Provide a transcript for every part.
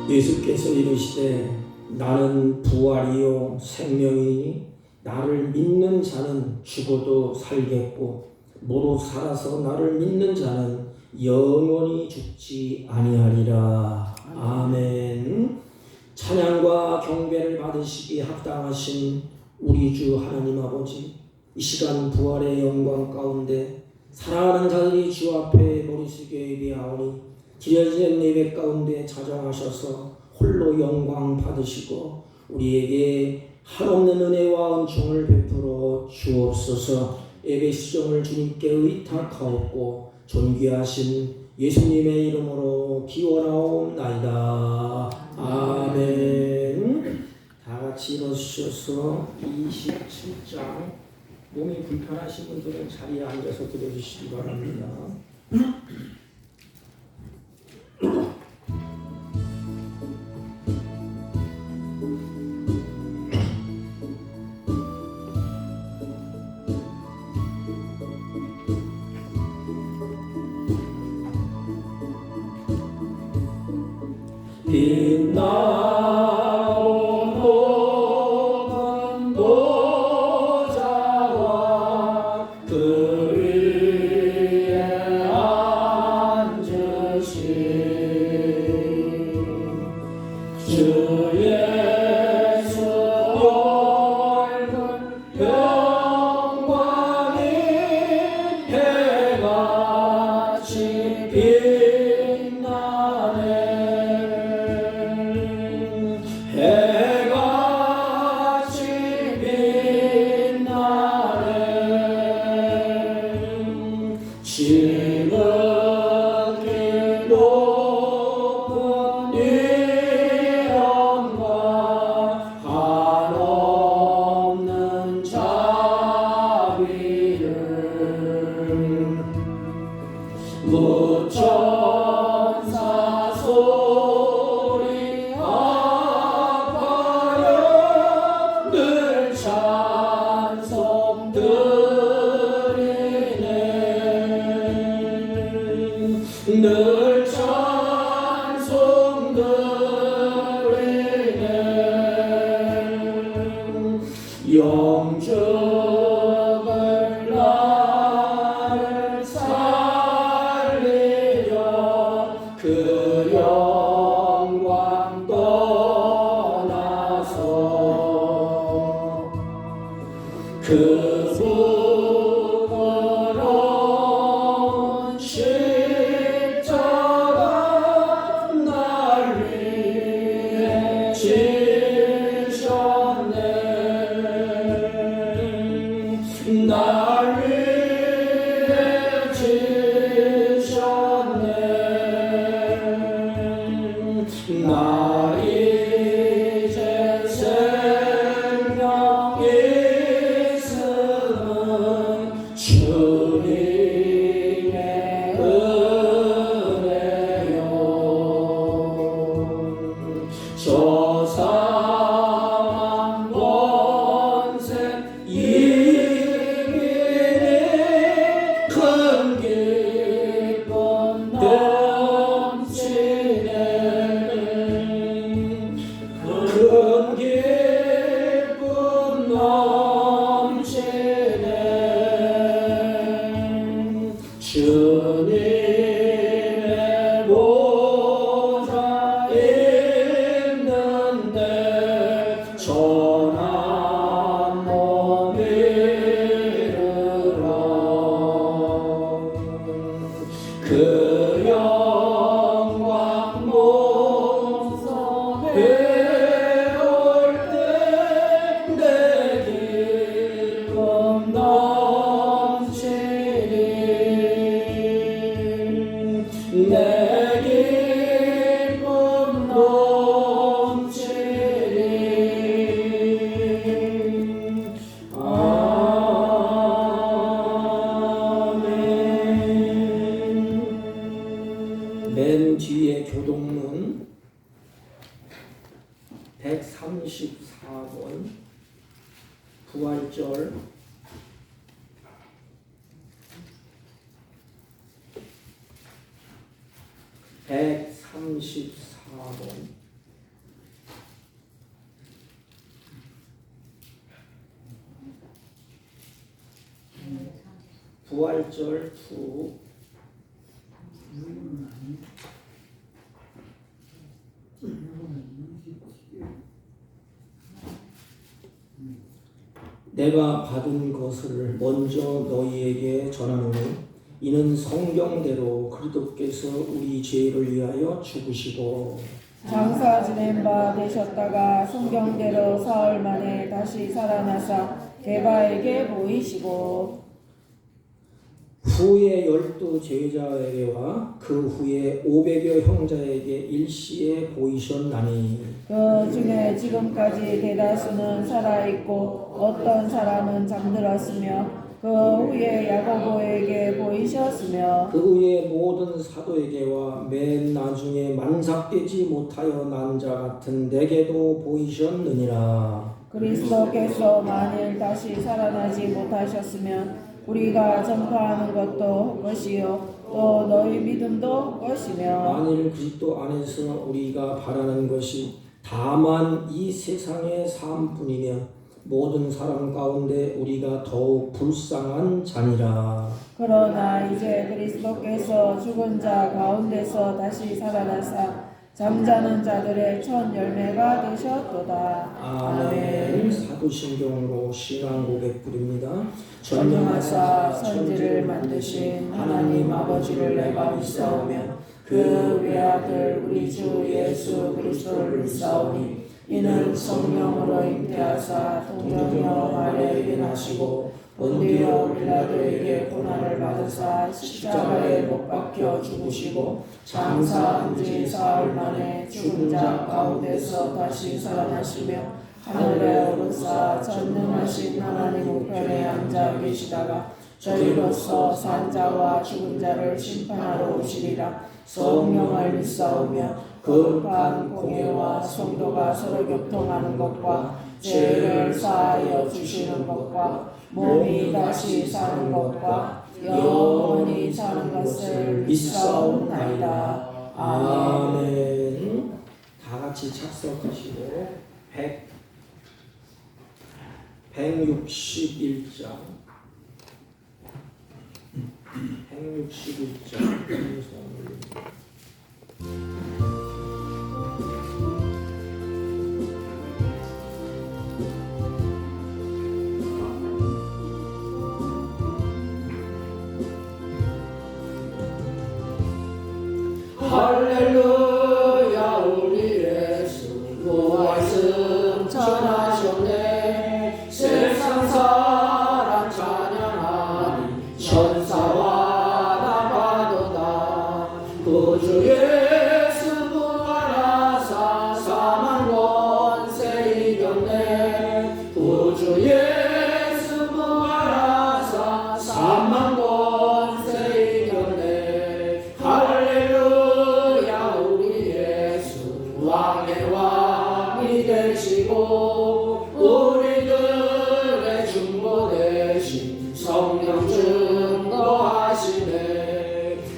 예수께서 이르시되 나는 부활이요 생명이니 나를 믿는 자는 죽어도 살겠고 모두 살아서 나를 믿는 자는 영원히 죽지 아니하리라. 아멘. 찬양과 경배를 받으시기에 합당하신 우리 주 하나님 아버지, 이 시간 부활의 영광 가운데 사랑하는 자들이 주 앞에 머리 숙여 예배하오니 기려진 예배 가운데 자정하셔서 홀로 영광 받으시고 우리에게 한없는 은혜와 은총을 베풀어 주옵소서. 예배 시종을 주님께 의탁하옵고 존귀하신 예수님의 이름으로 기원하옵나이다. 아멘. 다 같이 일어서셔서 27장 몸이 불편하신 분들은 자리에 앉아서 들어주시기 바랍니다. 빛나는 보좌와 그 위에 앉으신 주 예수 얼굴 영광이 해같이 빛나네. 해같이 빛나네. 지극히 높은 위엄과 한없는 자비를 무천사 소리 아파요 늘 찬송 드리네. 늘 찬송 드리네. 영적을 나를 살리려 그 영광 떠나서 그 부끄러운 십자가 날 위해 지셨네. 날 위해 지셨네. 나 이제 생명 있음은 주님의 은혜요. 저 사망 권세 이기니 큰 기쁨 넘치네. 큰 기쁨 넘치네. 주님의 보좌 있는데 전한 몸 이르라. 그 영광 몸소 배울 때 내 기쁨 넘치니. 내 기쁨 넘치니. 아멘. 맨 뒤에 교동문 134번 부활절 134번 부활절 2. 내가 받은 것을 먼저 너희에게 전하노니 이는 성경대로 그리스도께서 우리 죄를 위하여 죽으시고 장사 지낸 바 되셨다가 성경대로 사흘 만에 다시 살아나사 게바에게 보이시고 후에 12 제자에게와 그 후에 500여 형제에게 일시에 보이셨나니 그 중에 지금까지 대다수는 살아있고 어떤 사람은 잠들었으며 그 후에 야고보에게 보이셨으며 그 후에 모든 사도에게와 맨 나중에 만삭되지 못하여 난 자 같은 내게도 보이셨느니라. 그리스도께서 만일 다시 살아나지 못하셨으면 우리가 전파하는 것도 헛것이요 또 너희 믿음도 헛것이며 만일 그리스도 안에서 우리가 바라는 것이 다만 이 세상의 삶뿐이며 모든 사람 가운데 우리가 더욱 불쌍한 자니라. 그러나 이제 그리스도께서 죽은 자 가운데서 다시 살아나사 잠자는 자들의 첫 열매가 되셨도다. 아멘. 사도신경으로 신앙 고백 드립니다. 전능하사 천지를 만드신 하나님 아버지를 내가 믿사오며 그 외아들 우리 주 예수 그리스도를 믿사오니 이는 성령으로 잉태하사 동정녀 마리아에게 나시고 본디오 빌라도에게 고난을 받으사 십자가에 못 박혀 죽으시고 장사한 지 사흘 만에 죽은 자 가운데서 다시 살아나시며 하늘에 오르사 전능하신 하나님 우편에 앉아 계시다가 저희로서 산 자와 죽은 자를 심판하러 오시리라. 성령을 믿사오며 거룩한 공예와 성도가 서로 교통하는 것과 죄를 사하여 주시는 것과 몸이 다시 사는 것과 영원히 사는 것을 믿사옵나이다. 아멘. 다 같이 착석하시고 161장 할렐루야 우리 예수 부활승 전하셨네. 세상 사람 찬양하니 천사와 나가도다. 구주 예수 부활하사 사망 권세 이겼네. 구주 예수 부활하사 사망 권세 이겼네. 할렐루야 우리 예수 왕의 왕이 되시고 우리들의 중보 되신 성령 증거하시네.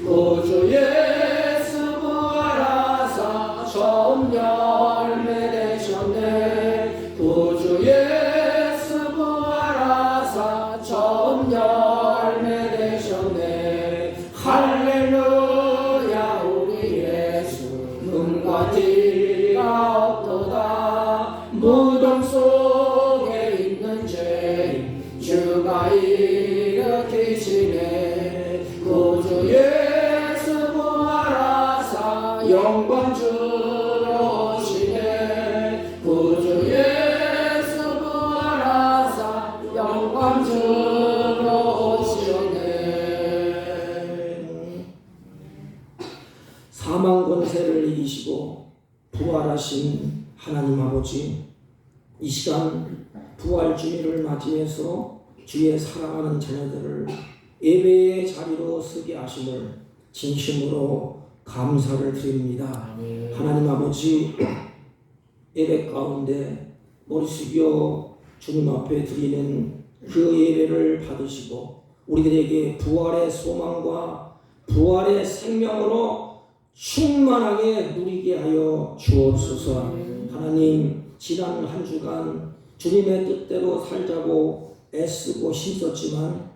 구주 예수 부활하사 처음 열매 되셨네. 구주 예수 부활하사 처음 열매 되셨네. 할렐루야 우리 예수 눈과 티가 없도다. 무덤 속에 있는 죄인 주가 일으키시네. 구주 예수 부활하사 영광 주러 오시네. 구주 예수 부활하사 영광 주러 오시네. 사망 권세를 이기시고 부활하신 하나님 아버지, 이 시간 부활 주일을 맞이해서 주의 사랑하는 자녀들을 예배의 자리로 서게 하심을 진심으로 감사를 드립니다. 하나님 아버지, 예배 가운데 머리 숙여 주님 앞에 드리는 그 예배를 받으시고 우리들에게 부활의 소망과 부활의 생명으로 충만하게 누리게 하여 주옵소서. 하나님, 지난 한 주간 주님의 뜻대로 살자고 애쓰고 힘썼지만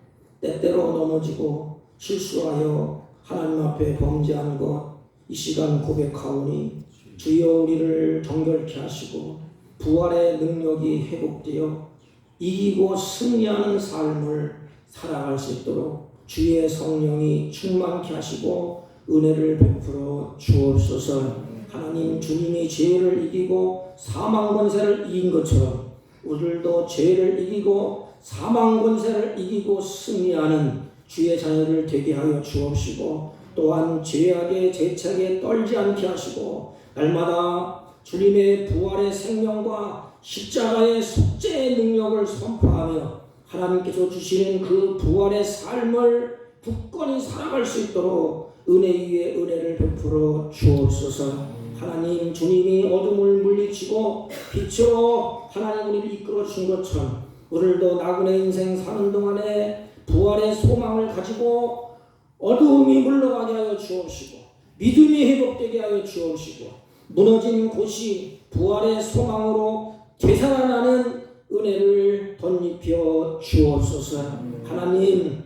때때로 넘어지고 실수하여 하나님 앞에 범죄한 것 이 시간 고백하오니 주여 우리를 정결케 하시고 부활의 능력이 회복되어 이기고 승리하는 삶을 살아갈 수 있도록 주의 성령이 충만케 하시고 은혜를 베풀어 주옵소서. 하나님, 주님이 죄를 이기고 사망 권세를 이긴 것처럼 우리들도 죄를 이기고 사망 권세를 이기고 승리하는 주의 자녀들 되게 하여 주옵시고, 또한 죄악의 재착에 떨지 않게 하시고 날마다 주님의 부활의 생명과 십자가의 속죄의 능력을 선포하며 하나님께서 주시는 그 부활의 삶을 굳건히 살아갈 수 있도록 은혜 위에 은혜를 베풀어 주옵소서. 하나님, 주님이 어둠을 물리치고 빛으로 하나님 우리를 이끌어 준 것처럼 오늘도 나그네 인생 사는 동안에 부활의 소망을 가지고 어두움이 물러가게 하여 주옵시고 믿음이 회복되게 하여 주옵시고 무너진 곳이 부활의 소망으로 되살아나는 은혜를 덧입혀 주옵소서. 하나님,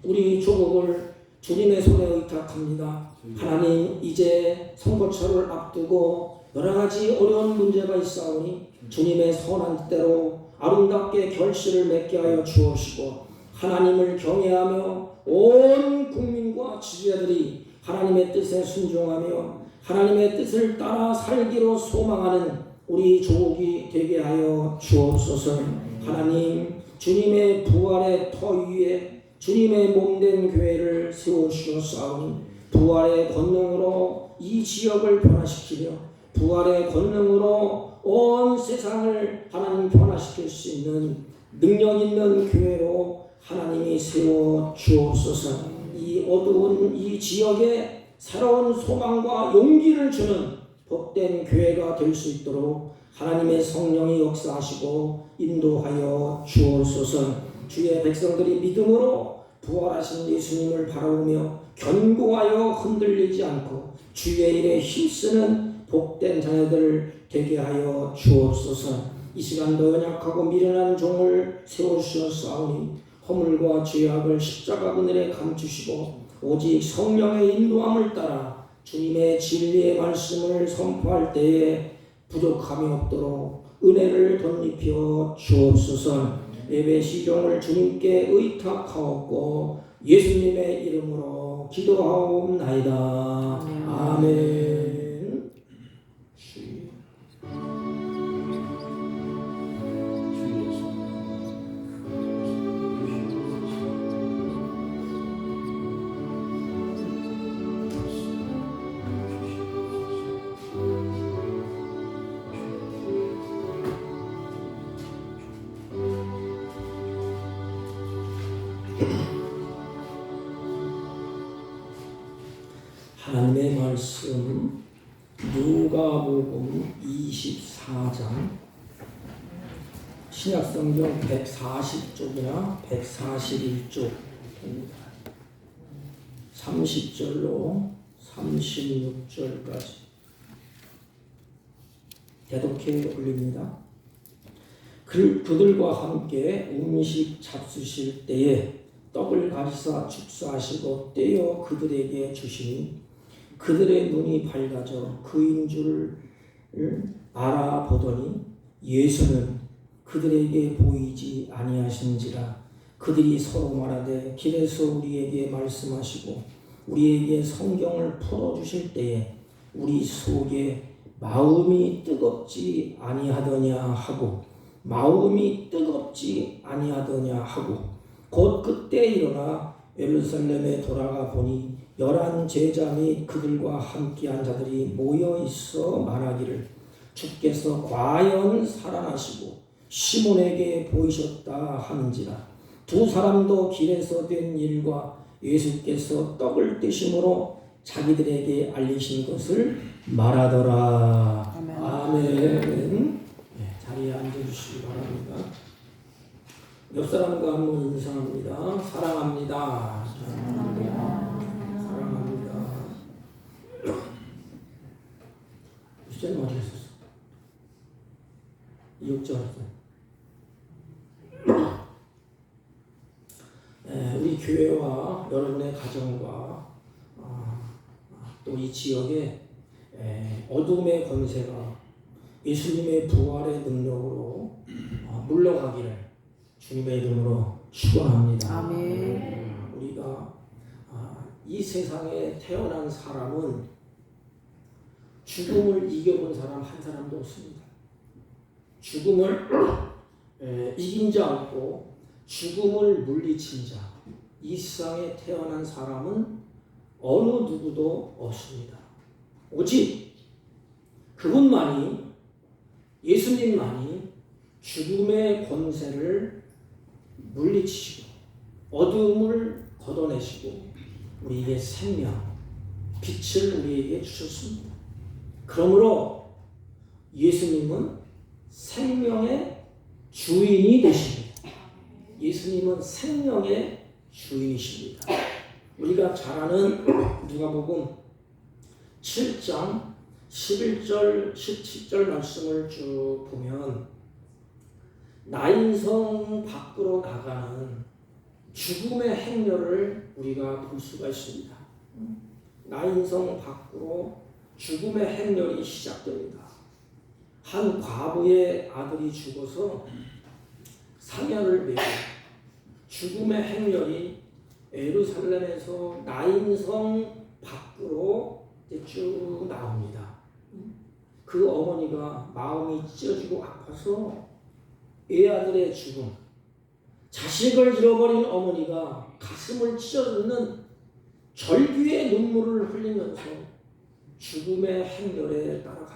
우리 조국을 주님의 손에 의탁합니다. 하나님, 이제 선거철을 앞두고 여러 가지 어려운 문제가 있사오니 주님의 선한 뜻대로 아름답게 결실을 맺게 하여 주옵시고, 하나님을 경외하며 온 국민과 지지자들이 하나님의 뜻에 순종하며 하나님의 뜻을 따라 살기로 소망하는 우리 조국이 되게 하여 주옵소서. 하나님, 주님의 부활의 터 위에 주님의 몸된 교회를 세워주셨사오니 부활의 권능으로 이 지역을 변화시키며 부활의 권능으로 온 세상을 하나님 변화시킬 수 있는 능력 있는 교회로 하나님이 세워 주옵소서. 이 어두운 이 지역에 새로운 소망과 용기를 주는 복된 교회가 될 수 있도록 하나님의 성령이 역사하시고 인도하여 주옵소서. 주의 백성들이 믿음으로 부활하신 예수님을 바라보며 견고하여 흔들리지 않고 주의 일에 힘쓰는 복된 자녀들 되게 하여 주옵소서. 이 시간도 연약하고 미련한 종을 세워주셨사오니 허물과 죄악을 십자가 그늘에 감추시고 오직 성령의 인도함을 따라 주님의 진리의 말씀을 선포할 때에 부족함이 없도록 은혜를 덧입혀 주옵소서. 예배 시종을 주님께 의탁하옵고 예수님의 이름으로 기도하옵나이다. 아멘. 하나님의 말씀 누가복음 24장 신약성경 140쪽이나 141쪽입니다. 30절로 36절까지 대독해 올립니다. 그들과 함께 음식 잡수실 때에 떡을 가지사 축사하시고 떼어 그들에게 주시니 그들의 눈이 밝아져 그인 줄을 알아보더니 예수는 그들에게 보이지 아니하신지라. 그들이 서로 말하되 길에서 우리에게 말씀하시고 우리에게 성경을 풀어주실 때에 우리 속에 마음이 뜨겁지 아니하더냐 하고 곧 그때 일어나 예루살렘에 돌아가 보니 11 제자 및 그들과 함께한 자들이 모여 있어 말하기를 주께서 과연 살아나시고 시몬에게 보이셨다 하는지라. 두 사람도 길에서 된 일과 예수께서 떡을 뜨심으로 자기들에게 알리신 것을 말하더라. 아멘. 아멘. 네, 자리에 앉아주시기 바랍니다. 옆 사람과 한번 인사합니다. 사랑합니다. 사랑합니다. 시장님 어디 갔었어? 이육자 왔어요. 우리 교회와 여러분의 가정과 또 이 지역에 어둠의 권세가 예수님의 부활의 능력으로 물러가기를 주님의 이름으로 축원합니다. 아멘. 우리가 이 세상에 태어난 사람은 죽음을 이겨본 사람 한 사람도 없습니다. 죽음을 이긴 자 없고 죽음을 물리친 자, 이 세상에 태어난 사람은 어느 누구도 없습니다. 오직 그분만이, 예수님만이 죽음의 권세를 물리치시고 어둠을 걷어내시고 우리에게 생명, 빛을 우리에게 주셨습니다. 그러므로 예수님은 생명의 주인이 되십니다. 예수님은 생명의 주인이십니다. 우리가 잘 아는 누가복음 7장 11절 17절 말씀을 쭉 보면 나인성 밖으로 나가는 죽음의 행렬을 우리가 볼 수가 있습니다. 나인성 밖으로 죽음의 행렬이 시작됩니다. 한 과부의 아들이 죽어서 상여를 메고 죽음의 행렬이 예루살렘에서 나인성 밖으로 쭉 나옵니다. 그 어머니가 마음이 찢어지고 아파서 외아들의 죽음, 자식을 잃어버린 어머니가 가슴을 찢어듣는 절규의 눈물을 흘리면서 죽음의 행렬에 따라갑니다.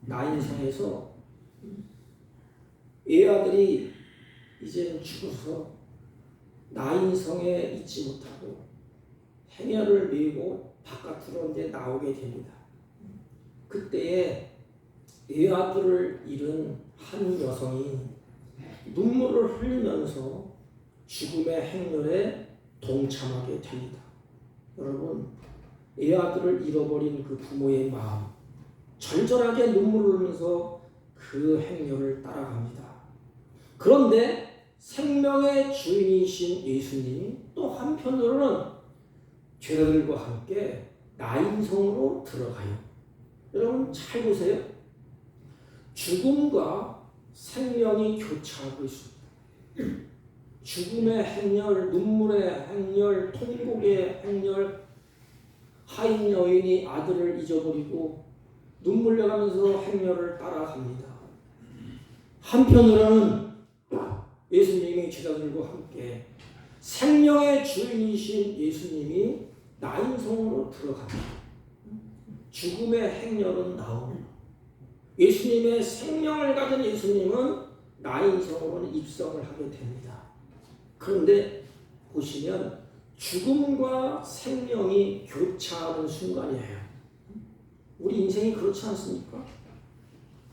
나인성에서 외아들이 이제는 죽어서 나인성에 있지 못하고 행렬을 메고 바깥으로 이제 나오게 됩니다. 그때에 외아들을 잃은 한 여성이 눈물을 흘리면서 죽음의 행렬에 동참하게 됩니다. 여러분, 외아들을 잃어버린 그 부모의 마음, 절절하게 눈물을 흘리면서 그 행렬을 따라갑니다. 그런데 생명의 주인이신 예수님이 또 한편으로는 죄인들과 함께 나인성으로 들어가요. 여러분 잘 보세요. 죽음과 생명이 교차하고 있습니다. 죽음의 행렬, 눈물의 행렬, 통곡의 행렬, 하인 여인이 아들을 잊어버리고 눈물 흘려가면서 행렬을 따라갑니다. 한편으로는 예수님이 제자들과 함께 생명의 주인이신 예수님이 나인성으로 들어갑니다. 죽음의 행렬은 나옵니다. 예수님의 생명을 가진 예수님은 나인성으로는 입성을 하게 됩니다. 그런데 보시면 죽음과 생명이 교차하는 순간이에요. 우리 인생이 그렇지 않습니까?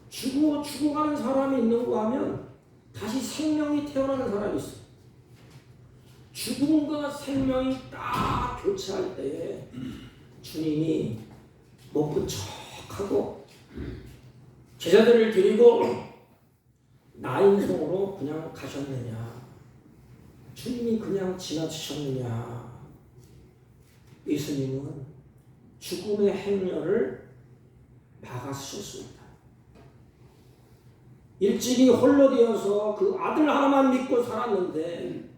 죽어가는 사람이 있는고 하면 다시 생명이 태어나는 사람이 있어요. 죽음과 생명이 딱 교차할 때에 주님이 목부 척하고 제자들을 데리고 나인성으로 그냥 가셨느냐, 주님이 그냥 지나치셨느냐. 예수님은 죽음의 행렬을 막아주셨습니다. 일찍이 홀로 되어서 그 아들 하나만 믿고 살았는데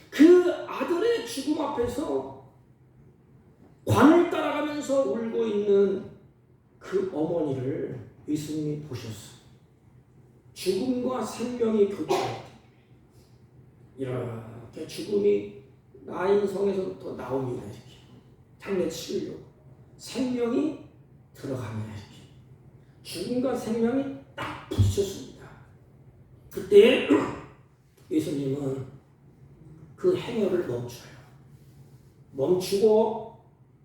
그 아들의 죽음 앞에서 관을 따라가면서 울고 있는 그 어머니를 예수님이 보셨어요. 죽음과 생명이 교차할 때 이렇게 죽음이 나인성에서부터 나옵니다. 이렇게 장례치려고 생명이 들어갑니다. 이렇게 죽음과 생명이 딱 부딪혔습니다. 그때 예수님은 그 행렬을 멈추고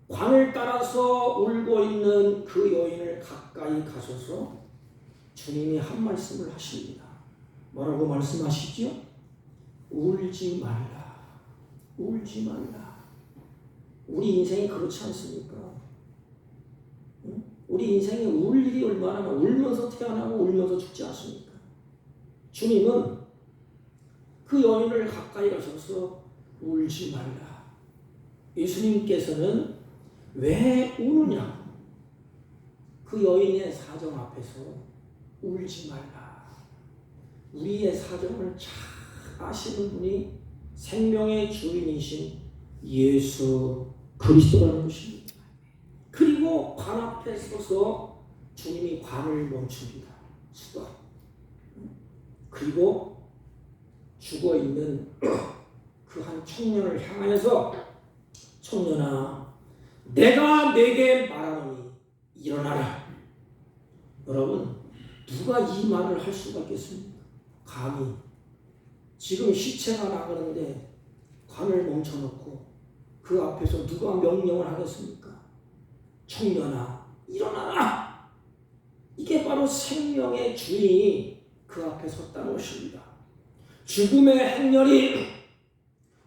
관을 따라서 울고 있는 그 여인을 가까이 가셔서 주님이 한 말씀을 하십니다. 뭐라고 말씀하시죠? 울지 말라. 울지 말라. 우리 인생이 그렇지 않습니까? 우리 인생에 울 일이 얼마나 많아. 울면서 태어나고 울면서 죽지 않습니까? 주님은 그 여인을 가까이 가셔서 울지 말라. 예수님께서는 왜 우느냐? 그 여인의 사정 앞에서 울지 말라. 우리의 사정을 잘 아시는 분이 생명의 주인이신 예수 그리스도라는 것입니다. 그리고 관 앞에 서서 주님이 관을 멈춥니다. 수도. 그리고 죽어있는 그 한 청년을 향하여서 청년아 내가 내게 말하노니 일어나라. 여러분 누가 이 말을 할 수가 있겠습니까? 감히 지금 시체가 나가는데 관을 멈춰놓고 그 앞에서 누가 명령을 하겠습니까? 청년아 일어나라. 이게 바로 생명의 주인이 그 앞에 섰다는 것입니다. 죽음의 행렬이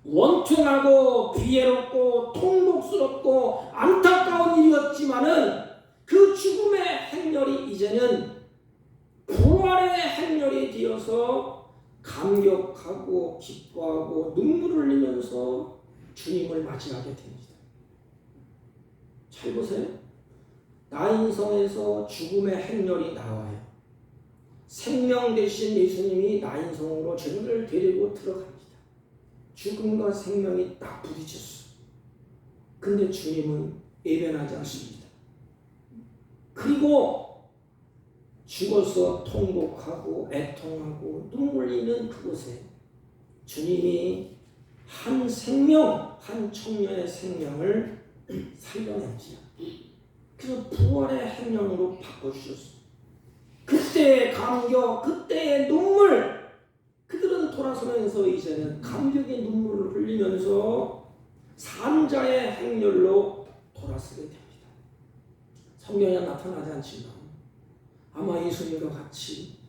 원통하고 비애롭고 통곡스럽고 안타까운 일이었지만은 그 죽음의 행렬이 이제는 부활의 행렬이 되어서 감격하고 기뻐하고 눈물을 흘리면서 주님을 맞이하게 됩니다. 잘 보세요. 나인성에서 죽음의 행렬이 나와요. 생명 대신 예수님이 나인성으로 죄인을 데리고 들어갑니다. 죽음과 생명이 딱 부딪혔어. 근데 주님은 예변하지 않습니다. 그리고 죽어서 통곡하고 애통하고 눈물 흘리는 그곳에 주님이 한 생명, 한 청년의 생명을 살려냅니다. 그래서 부활의 행령으로 바꿔주셨어요. 그때의 감격, 그때의 눈물, 그들은 돌아서면서 이제는 감격의 눈물을 흘리면서 산자의 행렬로 돌아서게 됩니다. 성경에 나타나지 않지만 아마 예수님과 같이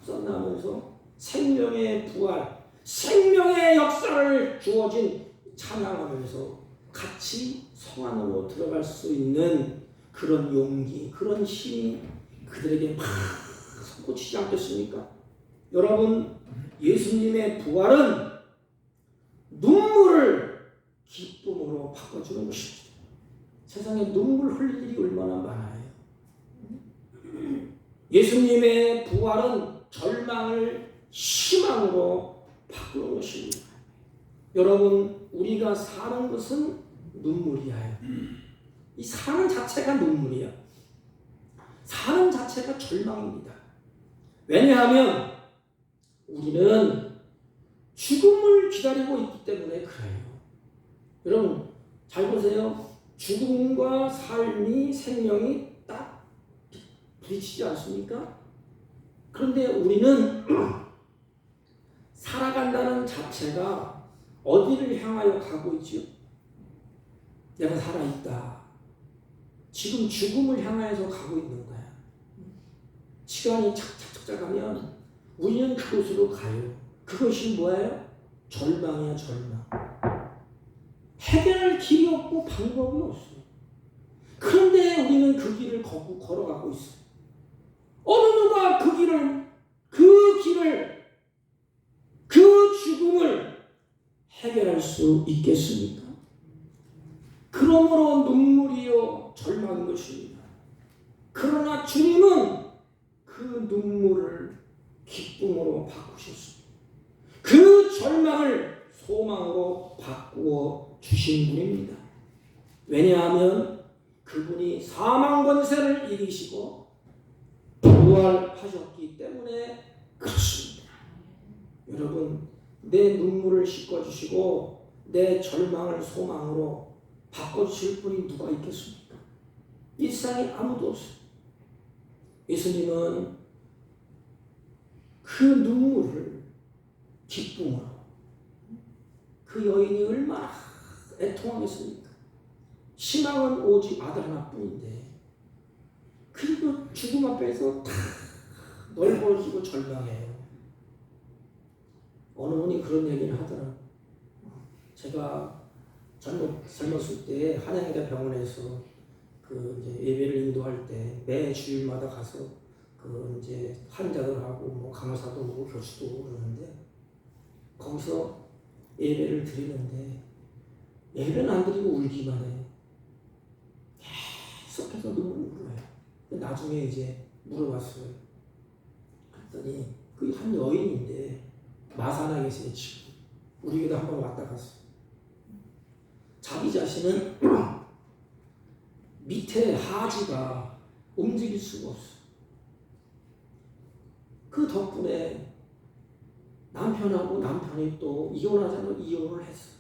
호산나 하면서 생명의 부활, 생명의 역사를 주어진 찬양하면서 같이 성 안으로 들어갈 수 있는 그런 용기, 그런 힘이 그들에게 막 솟구치지 않겠습니까? 여러분, 예수님의 부활은 눈물을 기쁨으로 바꿔주는 것입니다. 세상에 눈물 흘릴 일이 얼마나 많아요. 예수님의 부활은 절망을 희망으로 바꾸는 것입니다. 여러분, 우리가 사는 것은 눈물이야. 이 사는 자체가 눈물이야. 사는 자체가 절망입니다. 왜냐하면 우리는 죽음을 기다리고 있기 때문에 그래요. 여러분 잘 보세요. 죽음과 삶이 생명이 딱 부딪히지 않습니까? 그런데 우리는 살아간다는 자체가 어디를 향하여 가고 있지요? 내가 살아있다. 지금 죽음을 향하여서 가고 있는 거야. 시간이 착착착착 가면 우리는 그곳으로 가요. 그것이 뭐예요? 절망이야, 절망. 해결할 길이 없고 방법이 없어요. 그런데 우리는 그 길을 걸어가고 있어요. 어느 누가 그 죽음을 해결할 수 있겠습니까? 그러므로 눈물이요 절망인 것입니다. 그러나 주님은 그 눈물을 기쁨으로 바꾸셨습니다. 그 절망을 소망으로 바꾸어 주신 분입니다. 왜냐하면 그분이 사망 권세를 이기시고 부활하셨기 때문에 그렇습니다. 여러분, 내 눈물을 씻어주시고 내 절망을 소망으로 바꿔주실 분이 누가 있겠습니까? 이 세상에 아무도 없어요. 예수님은 그 눈물을 기쁨으로, 그 여인이 얼마나 애통하겠습니까? 희망은 오직 아들 하나뿐인데, 그리고 죽음 앞에서 다 넓어지고 절망해요. 어느 분이 그런 얘기를 하더라고요. 제가 젊었을 때 한양대 병원에서 그 이제 예배를 인도할 때 매 주일마다 가서 그 이제 환자들하고 뭐 간호사도 오고 교수도 오고 그러는데, 거기서 예배를 드리는데 예배는 안 드리고 울기만 해. 계속해서 눈물을 흘려요. 나중에 이제 물어봤어요. 그랬더니 그 한 여인인데 마산에 계세요 지금. 우리 교회도 한번 왔다 갔어요. 자기 자신은 밑에 하지가 움직일 수가 없어. 그 덕분에 남편하고 남편이 또 이혼하자고 이혼을 했어.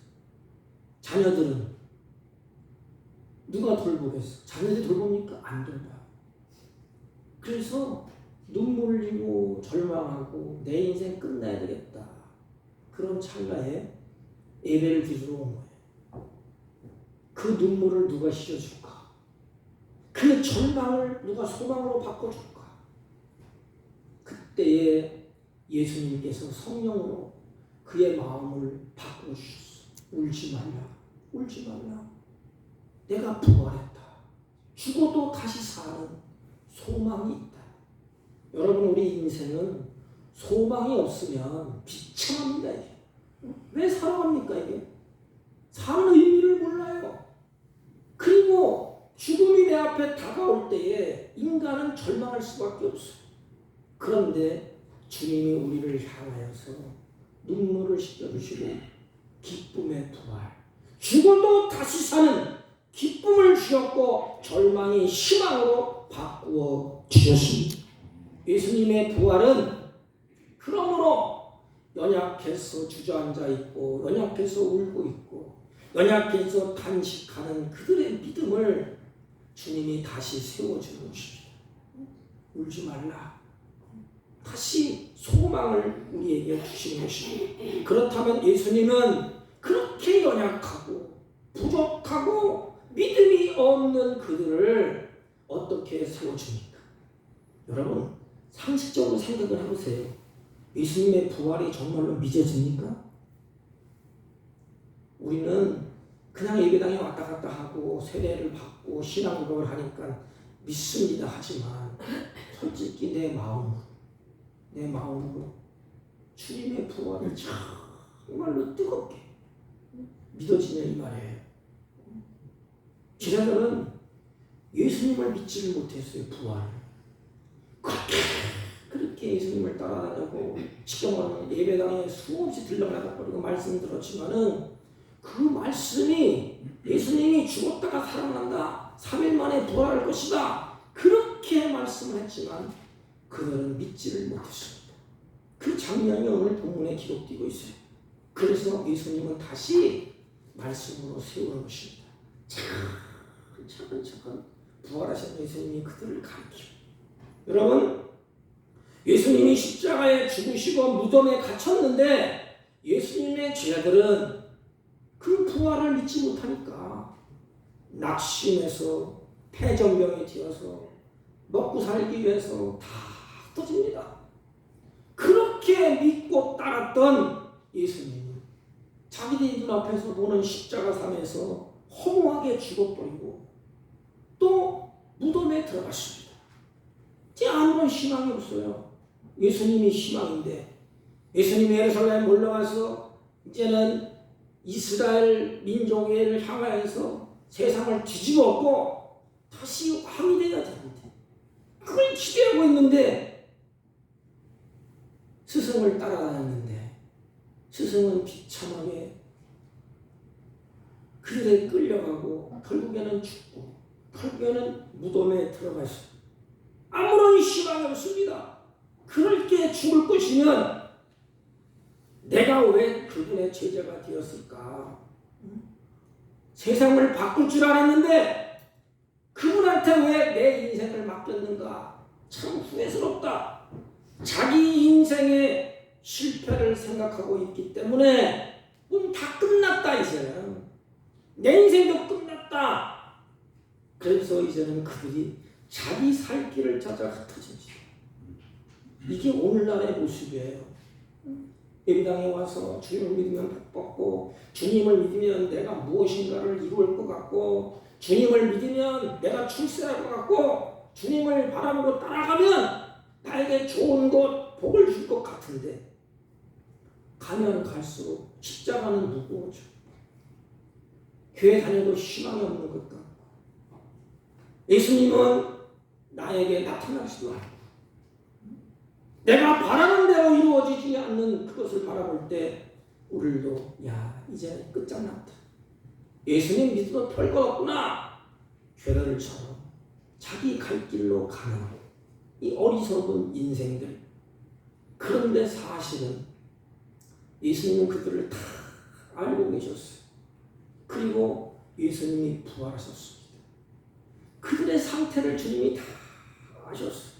자녀들은 누가 돌보겠어? 자녀들이 돌봅니까? 안 돌봐. 그래서 눈물 흘리고 절망하고 내 인생 끝내야 되겠다. 그런 찰나에 예배를 드리러 온 거예요. 그 눈물을 누가 씻어줄까? 그 절망을 누가 소망으로 바꿔줄까? 그때에 예수님께서 성령으로 그의 마음을 바꿔주셨어. 울지 말라. 울지 말라. 내가 부활했다. 죽어도 다시 사는 소망이 있다. 여러분, 우리 인생은 소망이 없으면 비참합니다. 이게. 왜 살아갑니까 이게? 사는 의미를 몰라요. 그리고 죽음이 내 앞에 다가올 때에 인간은 절망할 수밖에 없어. 그런데 주님이 우리를 향하여서 눈물을 씻겨주시고 기쁨의 부활, 죽어도 다시 사는 기쁨을 주셨고 절망이 희망으로 바꾸어 주셨습니다. 예수님의 부활은 그러므로 연약해서 주저앉아 있고 연약해서 울고 있고 연약해서 탄식하는 그들의 믿음을 주님이 다시 세워주는 것입니다. 울지 말라. 다시 소망을 우리에게 주시는 것입니다. 그렇다면 예수님은 그렇게 연약하고 부족하고 믿음이 없는 그들을 어떻게 세워줍니까? 여러분, 상식적으로 생각을 해보세요. 예수님의 부활이 정말로 믿어집니까? 우리는 그냥 예배당에 왔다 갔다 하고 세례를 받고 신앙고백을 하니까 믿습니다 하지만 솔직히 내 마음으로 주님의 부활을 정말로 뜨겁게 믿어지냐 이 말이에요. 제자들은 예수님을 믿지를 못했어요. 부활을. 그렇게 예수님을 따라다니고 지금은 예배당에 수없이 들러나가버리고 말씀 들었지만은 그 말씀이 예수님이 죽었다가 살아난다, 3일 만에 부활할 것이다, 그렇게 말씀을 했지만 그들은 믿지를 못했습니다. 그 장면이 오늘 본문에 기록되고 있어요. 그래서 예수님은 다시 말씀으로 세우는 것입니다. 차근차근 부활하신 예수님이 그들을 가르치고, 여러분, 예수님이 십자가에 죽으시고 무덤에 갇혔는데 예수님의 제자들은 그 부활을 믿지 못하니까 낙심해서 폐전병이 되어서 먹고 살기 위해서 다 흩어집니다. 그렇게 믿고 따랐던 예수님은 자기들이 눈앞에서 보는 십자가 상에서 허무하게 죽어버리고 또 무덤에 들어갔습니다. 이제 아무런 희망이 없어요. 예수님이 희망인데 예수님이 예루살렘에 올라와서 이제는 이스라엘 민족을 향하여서 세상을 뒤집어엎고 다시 왕이 되어야 되는데 그걸 기대하고 있는데 스승을 따라다녔는데 스승은 비참하게 그들에 끌려가고 결국에는 죽고 결국에는 무덤에 들어갔습니다. 아무런 희망이 없습니다. 그렇게 죽을 것이면 내가 왜 그분의 제자가 되었을까? 세상을 바꿀 줄 알았는데 그분한테 왜 내 인생을 맡겼는가? 참 후회스럽다. 자기 인생의 실패를 생각하고 있기 때문에 다 끝났다 이제는. 내 인생도 끝났다. 그래서 이제는 그들이 자기 살 길을 찾아 흩어집니다. 이게 오늘날의 모습이에요. 예배당에 와서 주님을 믿으면 복 받고 주님을 믿으면 내가 무엇인가를 이룰 것 같고 주님을 믿으면 내가 출세할 것 같고 주님을 바라보고 따라가면 나에게 좋은 것, 복을 줄 것 같은데 가면 갈수록 십자가는 무거워져. 교회 다녀도 희망이 없는 것 같고, 예수님은 나에게 나타나지도 않고, 내가 바라는 대로 이루어지지 않는 그것을 바라볼 때 우리도 이제 끝장났다, 예수님 믿어도 별거 없구나, 괴로를처럼 자기 갈 길로 가는 이 어리석은 인생들. 그런데 사실은 예수님은 그들을 다 알고 계셨어요. 그리고 예수님이 부활하셨습니다. 그들의 상태를 주님이 다 아셨어요.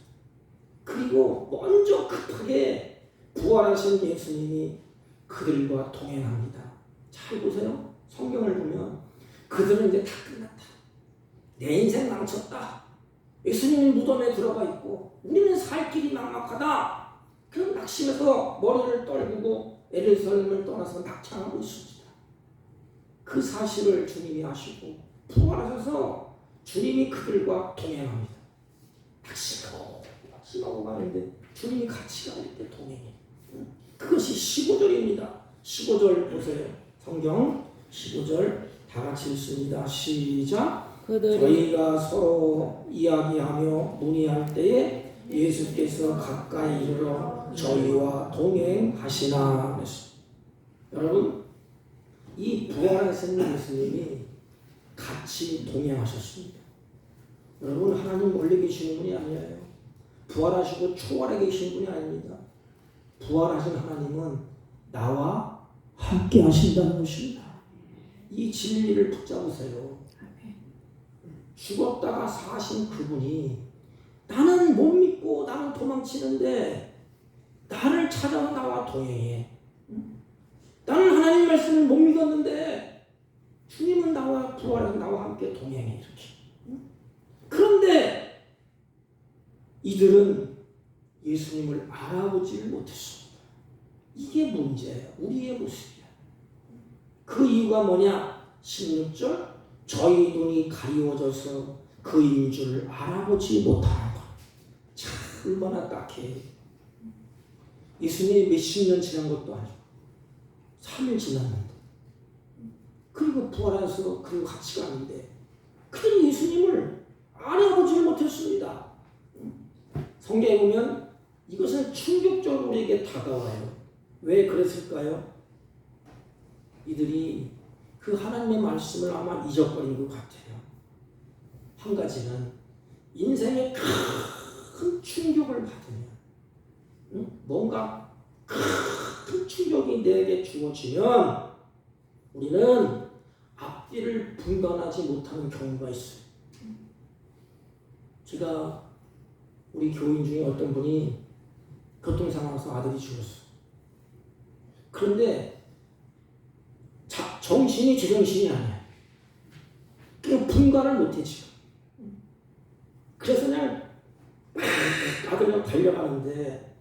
그리고 먼저 급하게 부활하신 예수님이 그들과 동행합니다. 잘 보세요. 성경을 보면 그들은 이제 다 끝났다, 내 인생 망쳤다, 예수님이 무덤에 들어가 있고 우리는 살 길이 막막하다, 그런 낙심해서 머리를 떨구고 예루살렘을 떠나서 낙창하고 있습니다. 그 사실을 주님이 아시고 부활하셔서 주님이 그들과 동행합니다. 낙심하고 가는데 주님이 같이 갈 때 동행해. 그것이 15절입니다. 15절 보세요. 성경 15절 다 같이 읽습니다. 시작. 저희가 서로 이야기하며 문의할 때에 예수께서 가까이 이르러 저희와 동행하시나 그랬습니다. 여러분, 이 부활하신 예수님이 같이 동행하셨습니다. 여러분, 하나님 멀리 계시는 분이 아니에요. 부활하시고 초월해 계신 분이 아닙니다. 부활하신 하나님은 나와 함께 하신다는 것입니다. 이 진리를 붙잡으세요. 죽었다가 사신 그분이 나는 못 믿고 나는 도망치는데 나를 찾아와 나와 동행해. 나는 하나님 말씀을 못 믿었는데 주님은 나와 부활해서 나와 함께 동행해. 이렇게. 그런데 이들은 예수님을 알아보지를 못했습니다. 이게 문제예요. 우리의 모습이야. 그 이유가 뭐냐? 16절 저희 눈이 가리워져서 그인 줄 알아보지 못하는 것. 참 얼마나 딱해. 예수님이 몇십 년 지난 것도 아니고 3일 지났는데, 그리고 부활해서 그리고 같이 가는데 그들은 예수님을 알아보지 못했습니다. 성경에 보면 이것은 충격적으로 우리에게 다가와요. 왜 그랬을까요? 이들이 그 하나님의 말씀을 아마 잊어버린 것 같아요. 한 가지는 인생에 큰 충격을 받으면, 뭔가 큰 충격이 내게 주어지면 우리는 앞뒤를 분간하지 못하는 경우가 있어요. 제가 우리 교인 중에 어떤 분이 교통사고나서 아들이 죽었어요. 그런데 정신이 제정신이 아니야. 그냥 분간을 못해 지금. 그래서 그냥 아들이랑 달려가는데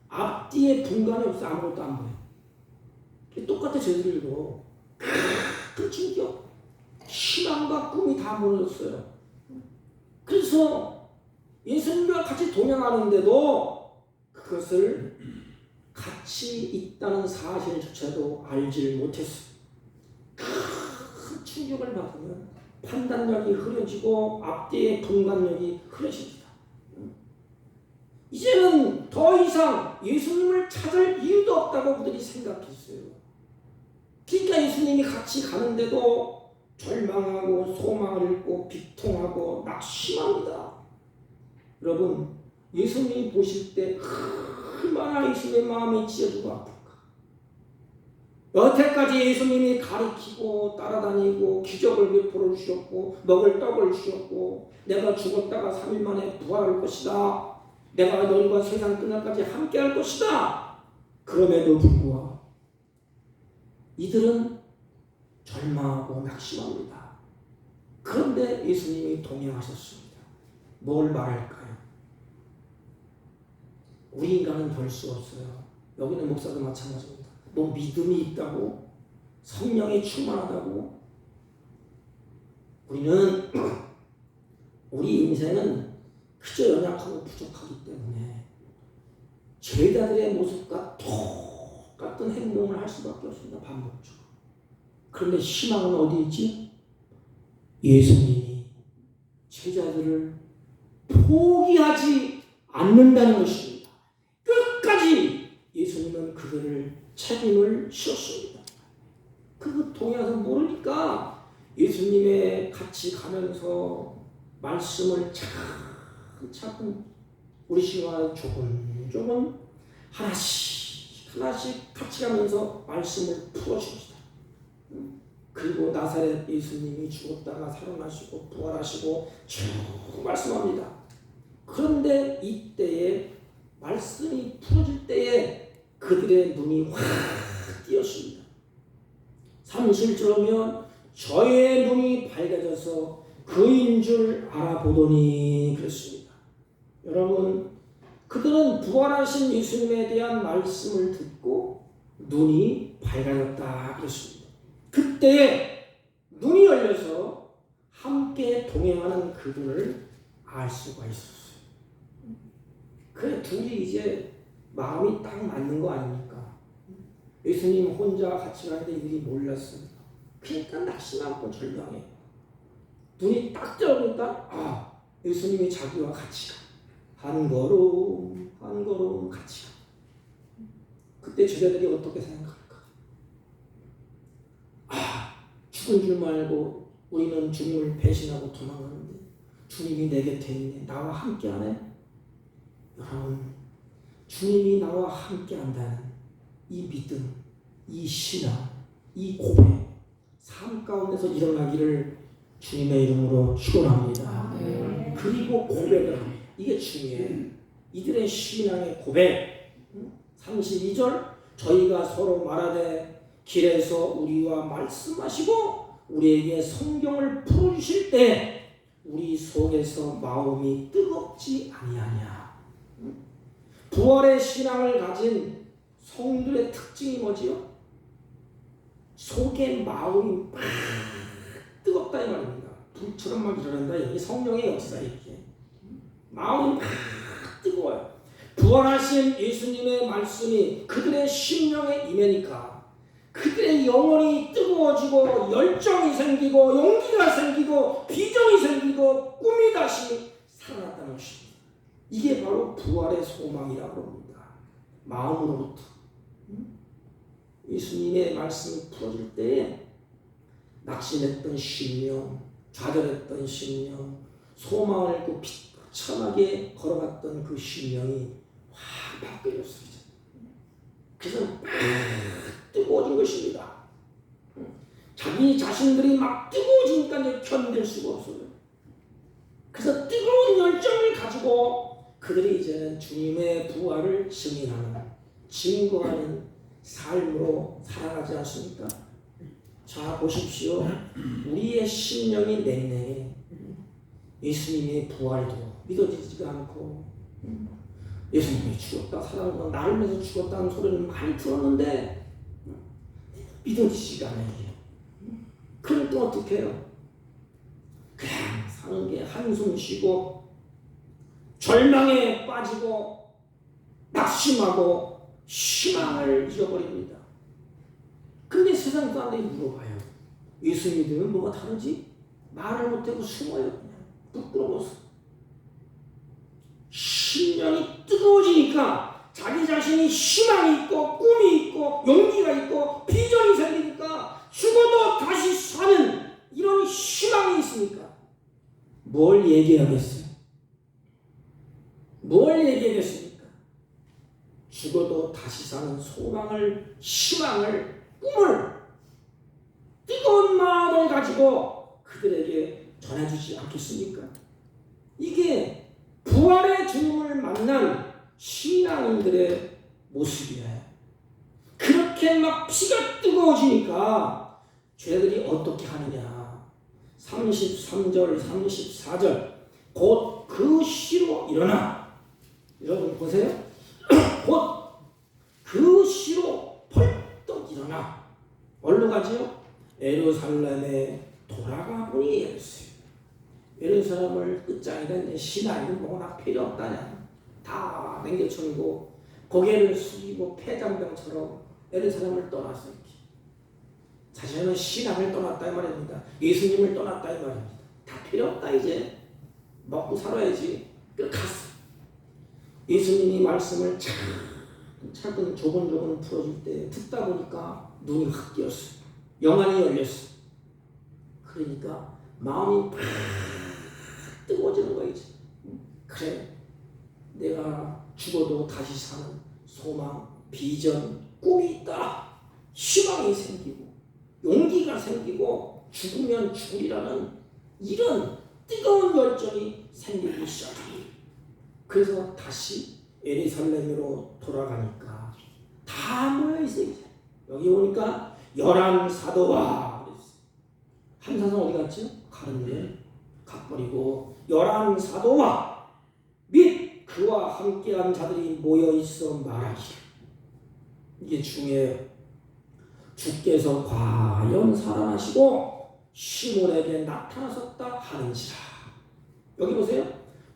앞뒤에 분간이 없어. 아무것도 안 보여. 똑같아. 저들도 큰 충격, 희망과 꿈이 다 무너졌어요. 그래서 예수님과 같이 동행하는데도 그것을 같이 있다는 사실조차도 알지를 못했어요. 큰 충격을 받으면 판단력이 흐려지고 앞뒤의 분간력이 흐려집니다. 이제는 더 이상 예수님을 찾을 이유도 없다고 그들이 생각했어요. 그러니까 예수님이 같이 가는데도 절망하고 소망을 잃고 비통하고 낙심합니다. 여러분, 예수님이 보실 때 얼마나 예수님의 마음이 찢어지고 아플까. 여태까지 예수님이 가리키고 따라다니고 기적을 베풀어 주셨고 먹을 떡을 주셨고 내가 죽었다가 3일 만에 부활할 것이다. 내가 너희와 세상 끝날까지 함께 할 것이다. 그럼에도 불구하고 이들은 절망하고 낙심합니다. 그런데 예수님이 동행하셨습니다. 뭘 말할까요? 우리 인간은 별 수 없어요. 여기는 목사도 마찬가지입니다. 뭐 믿음이 있다고, 성령이 충만하다고. 우리 인생은 그저 연약하고 부족하기 때문에 죄자들의 모습과 똑같은 똑같은 행동을 할 수밖에 없습니다. 반복적으로. 그런데 희망은 어디 있지? 예수님이 제자들을 포기하지 않는다는 것입니다. 끝까지 예수님은 그들을 책임을 지었습니다. 그 동해에서 모르니까 예수님의 같이 가면서 말씀을 차근차근 우리 시간에 조금 하나씩 같이 가면서 말씀을 풀어줍니다. 그리고 나사렛 예수님이 죽었다가 살아나시고 부활하시고 쭉 말씀합니다. 그런데 이때에 말씀이 풀어질 때에 그들의 눈이 확 띄었습니다. 31절이면 저의 눈이 밝아져서 그인 줄 알아보더니 그랬습니다. 여러분, 그들은 부활하신 예수님에 대한 말씀을 듣고 눈이 밝아졌다 그랬습니다. 그때 눈이 열려서 함께 동행하는 그분을 알 수가 있었어요. 그래, 둘이 이제 마음이 딱 맞는 거 아닙니까? 예수님 혼자 같이 가는데 이들이 몰랐어요. 그러니까 낙심하고 절망해. 눈이 딱 떠오르니까 예수님이 자기와 같이 가. 한 걸음 같이 가. 그때 제자들이 어떻게 생각할까? 죽은 줄 알고 우리는 주님을 배신하고 도망가는데 주님이 내 곁에 있네. 나와 함께하네. 여러분, 주님이 나와 함께한다는 이 믿음, 이 신앙, 이 고백, 삶 가운데서 일어나기를 주님의 이름으로 축원합니다. 그리고 고백을 합니다. 이게 중요해요. 이들의 신앙의 고백. 32절 저희가 서로 말하되 길에서 우리와 말씀하시고 우리에게 성경을 풀어주실 때 우리 속에서 마음이 뜨겁지 아니하냐. 부활의 신앙을 가진 성도의 특징이 뭐지요? 속에 마음이 막 뜨겁다 이 말입니다. 불처럼 막 일어난다. 이게 성령의 역사 이게. 마음이 막 뜨거워요. 부활하신 예수님의 말씀이 그들의 심령에 임하니까 그들의 영혼이 뜨거워지고 열정이 생기고 용기가 생기고 비전이 생기고 꿈이 다시 살아났다는 것입니다. 이게 바로 부활의 소망이라고 합니다. 마음으로부터 예수님의 말씀을 풀어줄 때에 낙심했던 심령, 좌절했던 심령, 소망을 잃고 비참하게 걸어갔던 그 심령이 확 바뀌었습니다. 그래서 막 뜨거워진 것입니다. 자기 자신들이 막 뜨거워지니까 이제 견딜 수가 없어요. 그래서 뜨거운 열정을 가지고 그들이 이제는 주님의 부활을 증인하는, 증거하는 삶으로 살아가지 않습니까? 자, 보십시오. 우리의 심령이 냉랭해. 예수님의 부활도 믿어지지가 않고 예수님이 죽었다 살아나고 나를 위해서 죽었다는 소리는 많이 들었는데 믿어지지가 않아요. 그럼 또 어떻게 해요? 그냥 사는 게 한숨 쉬고 절망에 빠지고 낙심하고 희망을 잃어버립니다. 근데 세상 사람들이 물어봐요. 예수 믿으면 뭐가 다르지? 말을 못하고 숨어요. 그냥 부끄러워서. 심령이 뜨거워지니까 자기 자신이 희망이 있고 꿈이 있고 용기가 있고 비전이 생기니까 죽어도 다시 사는 이런 희망이 있으니까 뭘 얘기하겠어요? 뭘 얘기하겠습니까? 죽어도 다시 사는 소망을, 희망을, 꿈을 뜨거운 마음을 가지고 그들에게 전해주지 않겠습니까? 이게 부활의 주님을 만난 신앙인들의 모습이에요. 그렇게 막 피가 뜨거워지니까 죄들이 어떻게 하느냐. 33절, 34절 곧 그 시로 일어나. 여러분 보세요. 곧 그 시로 벌떡 일어나. 어디로 가지요? 예루살렘에 돌아가 보니 이랬어요. 예루살렘을 끝장이든 신하이든 뭐나 필요 없다냐. 다 냉겨쳐놓고 고개를 숙이고 폐장병처럼 예루살렘을 떠났어. 이렇게. 자신은 신앙을 떠났다 이 말입니다. 예수님을 떠났다 이 말입니다. 다 필요 없다 이제. 먹고 살아야지. 그래서 갔어. 예수님이 말씀을 차근 조곤조곤 풀어줄 때 듣다 보니까 눈이 확 띄었어. 영안이 열렸어. 그러니까 마음이 팍 뜨거워지는 거야 이제. 그래, 내가 죽어도 다시 사는 소망, 비전, 꿈이 있다. 희망이 생기고 용기가 생기고 죽으면 죽으리라는 이런 뜨거운 열정이 생기기 시작합니다. 그래서 다시 예루살렘으로 돌아가니까 다 모여있어. 이제 여기 오니까 11 사도와 한 사람 어디 갔죠? 가는데 각 버리고 11 사도와 및 그와 함께한 자들이 모여있어 말하기를. 이게 중요해요. 주께서 과연 살아나시고 시몬에게 나타나셨다 하는지라. 여기 보세요.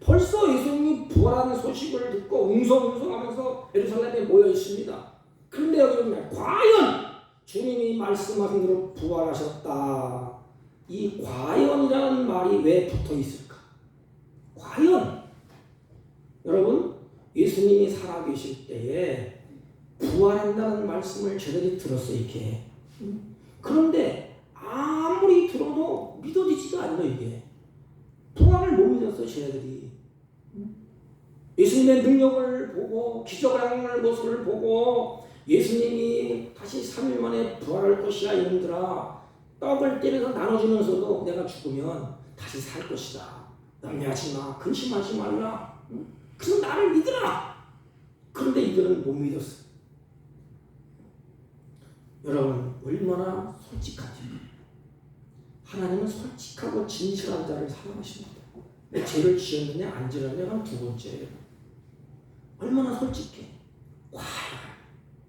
벌써 예수님이 부활하는 소식을 듣고 웅성웅성하면서 예루살렘에 모여 있습니다. 그런데 여기 보면 과연 주님이 말씀하신 대로 부활하셨다. 이 과연이라는 말이 왜 붙어 있을까? 과연 여러분, 예수님이 살아계실 때에 부활한다는 말씀을 제자들이 들었어요. 이렇게. 그런데 아무리 들어도 믿어지지가 않아요. 이게 부활을 못 믿었어요. 제자들이. 예수님의 능력을 보고 기적을 하는 모습을 보고 예수님이 다시 3일 만에 부활할 것이야 이놈들아, 떡을 때려서 나눠주면서도 내가 죽으면 다시 살 것이다, 염려하지 마, 근심하지 말라, 그래서 나를 믿으라. 그런데 이들은 못 믿었어요. 여러분, 얼마나 솔직한지. 하나님은 솔직하고 진실한 자를 사랑하십니다. 내 죄를 지었느냐 안 지었느냐가 두 번째예요. 얼마나 솔직해. 와,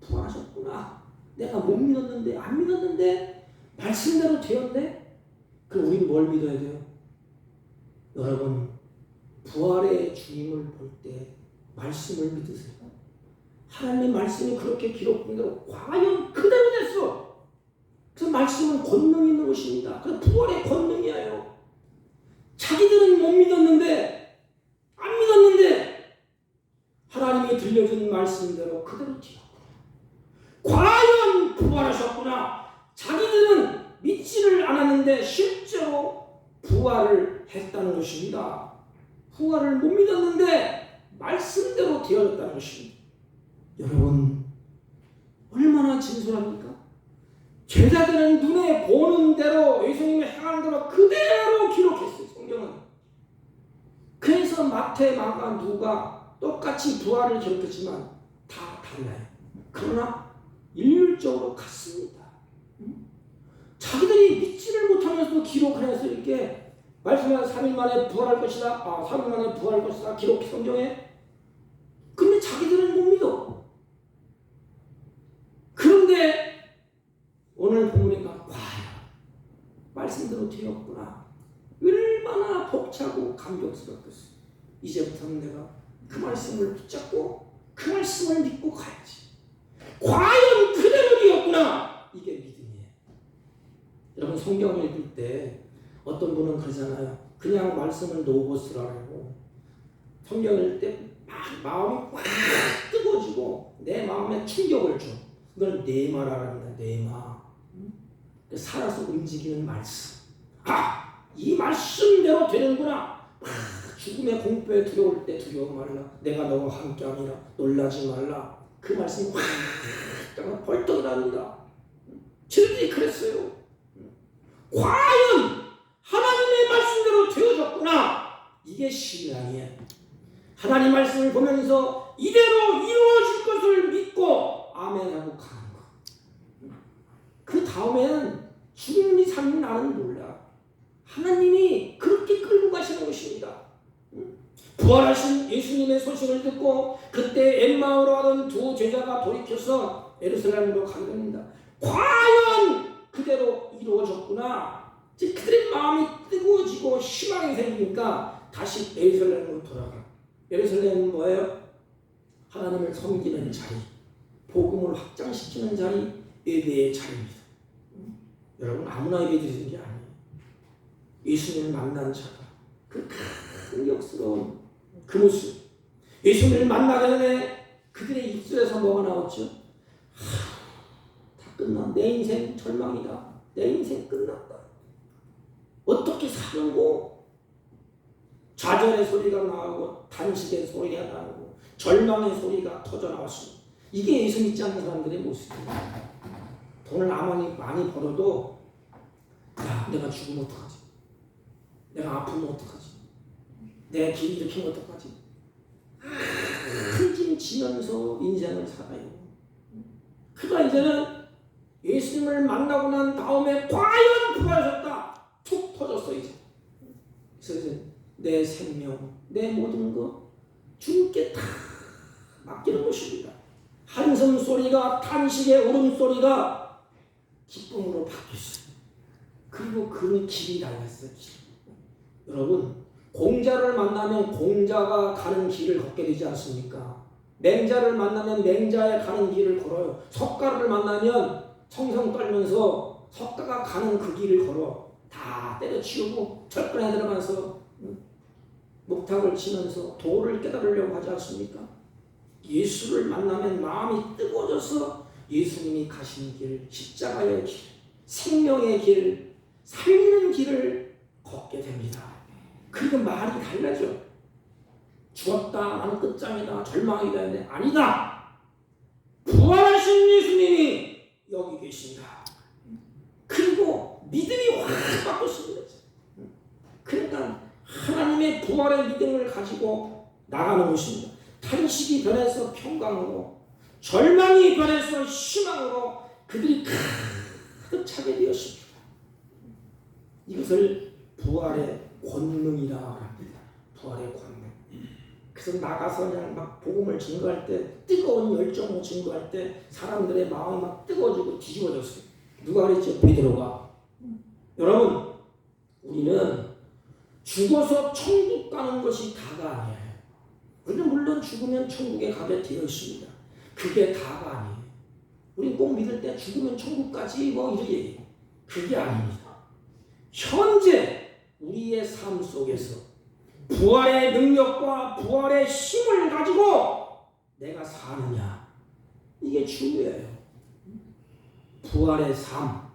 부활하셨구나. 내가 못 믿었는데, 안 믿었는데 말씀대로 되었네. 그럼 우리는 뭘 믿어야 돼요? 여러분, 부활의 주님을 볼 때 말씀을 믿으세요. 하나님의 말씀이 그렇게 기록된 대로 과연 그대로 됐어. 그래서 말씀은 권능이 있는 것입니다. 그래서 부활의 권능이에요. 자기들은 못 믿었는데, 안 믿었는데 하나님이 들려준 말씀대로 그대로 되었구나. 과연 부활하셨구나. 자기들은 믿지를 않았는데 실제로 부활을 했다는 것입니다. 부활을 못 믿었는데 말씀대로 되었다는 것입니다. 여러분, 얼마나 진솔합니까? 제자들은 눈에 보는 대로 예수님이 행한 대로 그대로 기록했어요. 성경은. 그래서 마태, 마가, 누가 똑같이 부활을 기록했지만 다 달라요. 그러나 일률적으로 같습니다. 자기들이 믿지를 못하면서도 기록을 해서 이렇게 말씀하는 3일 만에 부활할 것이다. 3일 만에 부활할 것이다. 기록 성경에. 근데 자기들은 못 믿어. 그런데 오늘 보니까 과연 말씀대로 되었구나. 얼마나 벅차고 감격스럽겠어. 이제부터는 내가 그 말씀을 붙잡고 그 말씀을 믿고 가야지. 과연 그대로 되었구나. 이게 믿음이에요. 여러분, 성경을 읽을 때 어떤 분은 그러잖아요. 그냥 말씀을 놓고 쓰라고. 성경을 읽을 때 막 마음이 꽉 뜨거워지고 내 마음에 충격을 줘. 그걸 네마라랍니다. 네마. 살아서 움직이는 말씀. 이 말씀대로 되는구나. 죽음의 공포에 두려울 때 두려워 말라. 내가 너와 함께하니라. 놀라지 말라. 그 말씀이 확 벌떡 일어납니다. 저들이 그랬어요. 과연 하나님의 말씀대로 되어졌구나. 이게 신앙이에요. 하나님 말씀을 보면서 이대로 이루어질 것을 믿고 아멘하고 가는 거. 그 다음에는 죽음이 삶이 나는 몰라. 하나님이 그렇게 끌고 가시는 것입니다. 부활하신 예수님의 소식을 듣고 그때 엠마오로 가던 두 제자가 돌이켜서 예루살렘으로 가게 됩니다. 과연 그대로 이루어졌구나. 그들의 마음이 뜨거워지고 희망이 생기니까 다시 예루살렘으로 돌아가. 예루살렘은 뭐예요? 하나님을 섬기는 자리, 복음을 확장시키는 자리, 예배의 자리입니다. 여러분 아무나 예배 드리는 게 아니에요. 예수님을 만난 자가 그 큰 역스러운 그 모습, 예수님을 만나기 전에 그들의 입술에서 뭐가 나왔죠? 다 끝나. 내 인생 절망이다. 내 인생 끝났다. 어떻게 사는 거? 좌절의 소리가 나오고 단식의 소리가 나오고 절망의 소리가 터져나왔습니다. 이게 예수 믿지 않는 사람들의 모습입니다. 돈을 아무리 많이 벌어도 야, 내가 죽으면 어떡하지? 내가 아프면 어떡하지? 내 길 일으키면 어떡하지? 큰 짐 지면서 인생을 살아요. 그러나 이제는 예수님을 만나고 난 다음에 과연 부활하셨다. 툭 터졌어 이제. 그래서 이제 내 생명, 내 모든 것 주님께 다 맡기는 것입니다. 한숨 소리가 탄식의 울음소리가 기쁨으로 바뀌었어요. 그리고 그는 길이 달렸어요. 여러분 공자를 만나면 공자가 가는 길을 걷게 되지 않습니까? 맹자를 만나면 맹자의 가는 길을 걸어요. 석가를 만나면 청성 떨면서 석가가 가는 그 길을 걸어. 다 때려치우고 절간에 들어가서 목탁을 치면서 도를 깨달으려고 하지 않습니까? 예수를 만나면 마음이 뜨거워져서 예수님이 가신 길, 십자가의 길, 생명의 길, 살리는 길을 걷게 됩니다. 그리고 말이 달라져. 죽었다, 나는 끝장이다, 절망이다 했는데 아니다. 부활하신 예수님이 여기 계신다. 그리고 믿음이 확 바뀌었습니다. 그러니까 하나님의 부활의 믿음을 가지고 나가는 것입니다. 탄식이 변해서 평강으로, 절망이 변해서 희망으로 그들이 가득 차게 되었습니다. 이것을 부활의 권능이라 합니다. 부활의 권능. 그래서 나가서 그냥 막 복음을 증거할 때, 뜨거운 열정으로 증거할 때 사람들의 마음이 막 뜨거워지고 뒤집어졌어요. 누가 그랬죠? 베드로가. 여러분, 우리는 죽어서 천국 가는 것이 다가 아니에요. 우리는 물론 죽으면 천국에 가게 되어 있습니다. 그게 다가 아니에요. 우리는 꼭 믿을 때 죽으면 천국까지 뭐 이렇게 얘기해요. 그게 아닙니다. 현재 우리의 삶 속에서 부활의 능력과 부활의 힘을 가지고 내가 사느냐, 이게 중요해요. 부활의 삶.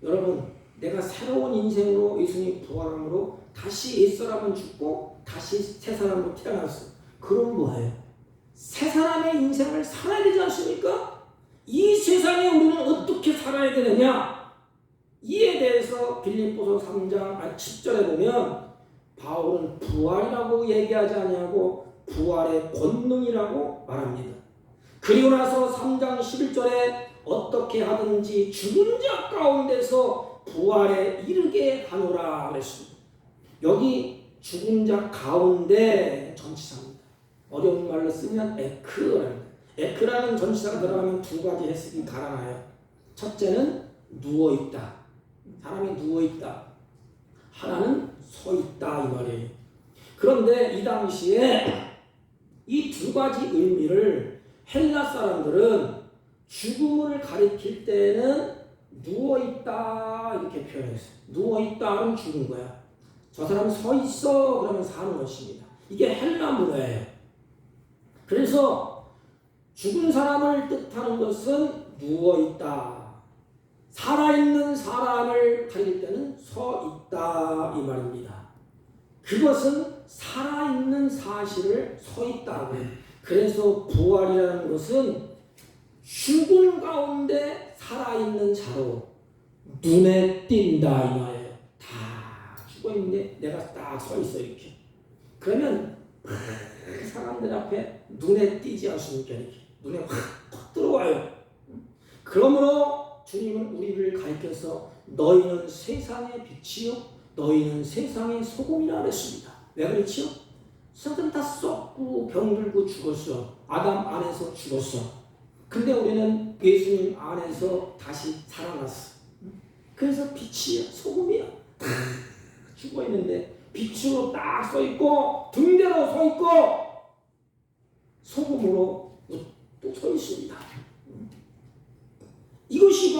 여러분, 내가 새로운 인생으로 예수님 부활함으로 다시 옛사람은 죽고 다시 새 사람으로 태어났어. 그럼 뭐예요? 새 사람의 인생을 살아야 되지 않습니까? 이 세상에 우리는 어떻게 살아야 되느냐? 이에 대해서 빌립보서 3장 10절에 보면 바울은 부활이라고 얘기하지 아니하고 부활의 권능이라고 말합니다. 그리고 나서 3장 11절에 어떻게 하든지 죽은 자 가운데서 부활에 이르게 하노라 그랬습니다. 여기 죽은 자 가운데 전치사입니다. 어려운 말로 쓰면 에크라는, 에크라는 전치사가 들어가면 두 가지 해석이 가능해요. 첫째는 누워있다. 사람이 누워있다. 하나는 서있다 이 말이에요. 그런데 이 당시에 이 두 가지 의미를 헬라 사람들은 죽음을 가리킬 때는 누워있다 이렇게 표현했어요. 누워있다는 죽은 거야. 저 사람 서있어 그러면 사는 것입니다. 이게 헬라 문화예요. 그래서 죽은 사람을 뜻하는 것은 누워있다. 살아있는 사람을 가릴 때는 서있다 이 말입니다. 그것은 살아있는 사실을 서있다고 해요. 그래서 부활이라는 것은 죽은 가운데 살아있는 자로 눈에 띈다 이 말이에요. 다 죽어있는데 내가 딱 서있어 이렇게. 그러면 사람들 앞에 눈에 띄지 않습니까? 이렇게 눈에 확 들어와요. 그러므로 주님은 우리를 가리켜서 너희는 세상의 빛이요 너희는 세상의 소금이라 그랬습니다. 왜 그렇지요? 사람들은 다 썩고 병들고 죽었어. 아담 안에서 죽었어. 근데 우리는 예수님 안에서 다시 살아났어. 그래서 빛이야, 소금이야. 죽어있는데 빛으로 딱 서있고 등대로 서있고 소금으로 또 서있습니다.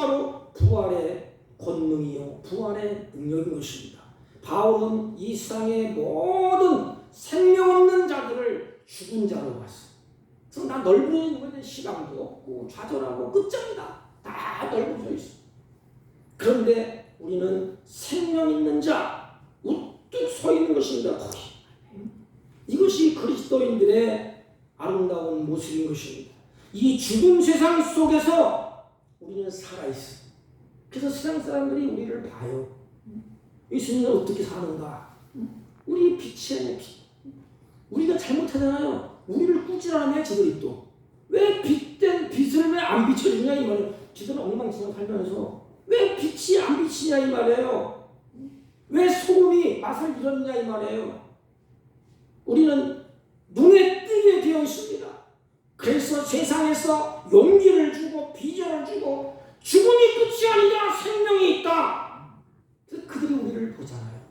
바로 부활의 권능이요 부활의 능력인 것입니다. 바울은 이 세상의 모든 생명 없는 자들을 죽은 자로 봤어. 그래서 나 넓은 시간도 없고 좌절하고 끝장이다. 다 넓어져 있어. 그런데 우리는 생명 있는 자 우뚝 서 있는 것입니다. 거기. 이것이 그리스도인들의 아름다운 모습인 것입니다. 이 죽은 세상 속에서 우리는 살아있어. 그래서 세상 사람들이 우리를 봐요. 예수님은 어떻게 사는가? 우리 빛이 아니야 빛. 우리가 잘못하잖아요. 우리를 꾸지라며 지들이 또. 왜 빛된 빛을 왜 안 비춰주냐 이 말이에요. 지들은 엉망진창 살면서 왜 빛이 안 비치냐 이 말이에요. 왜 소금이 맛을 잃었냐 이 말이에요. 우리는 눈에 띄게 되어 있습니다. 그래서 세상에서 용기를 주고 비전을 주고 죽음이 끝이 아니라 생명이 있다. 그들이 우리를 보잖아요.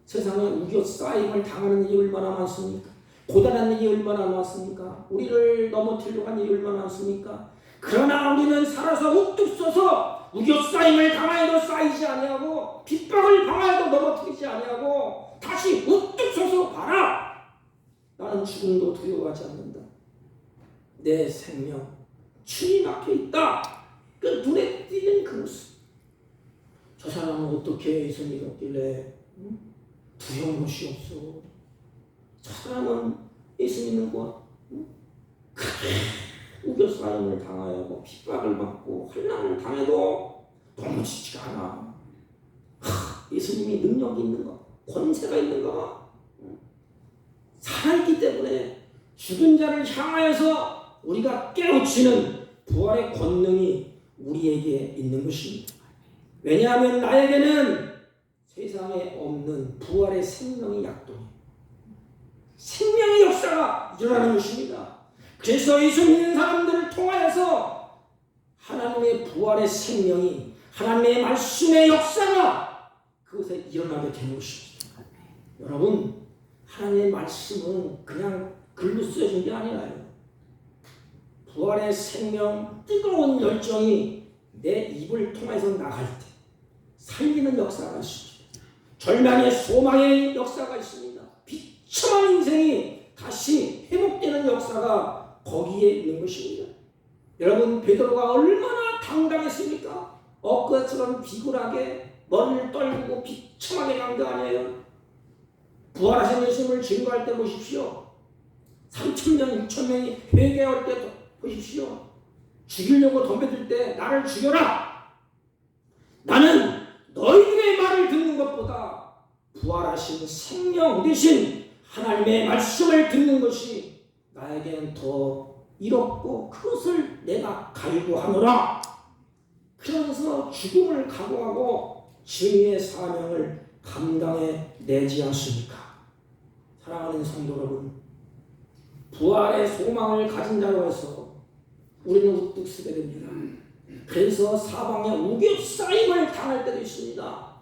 세상에 우겨싸임을 당하는 일이 얼마나 많습니까? 고단한 일이 얼마나 많습니까? 우리를 넘어뜨리려고 한 일이 얼마나 많습니까? 그러나 우리는 살아서 우뚝 서서 우겨싸임을 당하여도 쌓이지 아니하고 핍박을 당하여도 넘어뜨리지 아니하고 다시 우뚝 서서 봐라. 나는 죽음도 두려워하지 않는다. 내 생명 주님 앞에 있다. 그 눈에 띄는 그 모습. 저 사람은 어떻게 예수님이 없길래 두려운 것이 없어. 저 사람은 예수 믿는 것 우겨싸임을 당하고 핍박을 받고 환난을 당해도 넘어지지가 않아. 예수님이 능력이 있는 것, 권세가 있는 것, 살아있기 때문에 죽은 자를 향하여서 우리가 깨우치는 부활의 권능이 우리에게 있는 것입니다. 왜냐하면 나에게는 세상에 없는 부활의 생명이 약동이에요. 생명의 역사가 일어나는 것입니다. 그래서 예수 믿는 사람들을 통하여서 하나님의 부활의 생명이 하나님의 말씀의 역사가 그것에 일어나게 되는 것입니다. 여러분 하나님의 말씀은 그냥 글로 쓰여진 게 아니라요. 부활의 생명 뜨거운 열정이 내 입을 통해서 나갈 때 살리는 역사가 있습니다. 절망의 소망의 역사가 있습니다. 비참한 인생이 다시 회복되는 역사가 거기에 있는 것입니다. 여러분 베드로가 얼마나 당당했습니까? 엊그처럼 비굴하게 머리를 떨구고 비참하게 간 거 아니에요? 부활하신 예수님을 증거할 때 보십시오. 3,000명, 6,000명이 회개할 때 보십시오. 죽이려고 덤벼들 때 나를 죽여라. 나는 너희들의 말을 듣는 것보다 부활하신 생명 대신 하나님의 말씀을 듣는 것이 나에게는 더 이롭고 그것을 내가 갈구하노라. 그러면서 죽음을 각오하고 증인의 사명을 감당해 내지 않습니까? 사랑하는 성도 여러분, 부활의 소망을 가진 자로 해서 우리는 우뚝 서게 됩니다. 그래서 사방에 우겨싸임을 당할 때도 있습니다.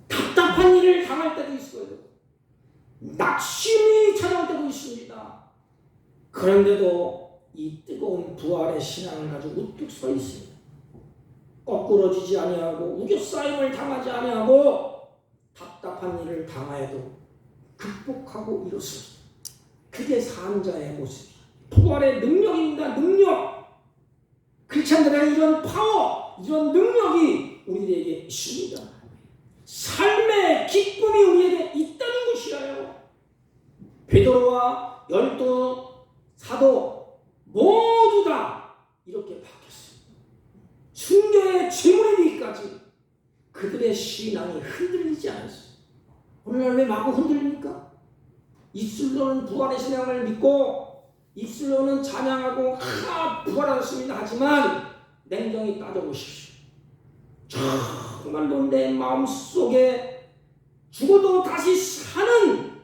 답답한 일을 당할 때도 있어요. 낙심이 찾아올 때도 있습니다. 그런데도 이 뜨거운 부활의 신앙을 가지고 우뚝 서 있습니다. 거꾸러지지 아니하고 우겨싸임을 당하지 아니하고 답답한 일을 당하여도 극복하고 이뤘습니다. 그게 산자의 모습이에요. 부활의 능력입니다. 능력. 크리스찬들의 이런 파워, 이런 능력이 우리에게 있습니다. 삶의 기쁨이 우리에게 있다는 것이라요. 베드로와 12 사도 모두 다 이렇게 바뀌었습니다. 순교의 제물이 되기까지 그들의 신앙이 흔들리지 않았어요. 오늘날 왜 마구 흔들립니까? 입술로는 부활의 신앙을 믿고 입술로는 찬양하고 부활하셨습니다 하지만 냉정히 따져보십시오. 정말로 내 마음속에 죽어도 다시 사는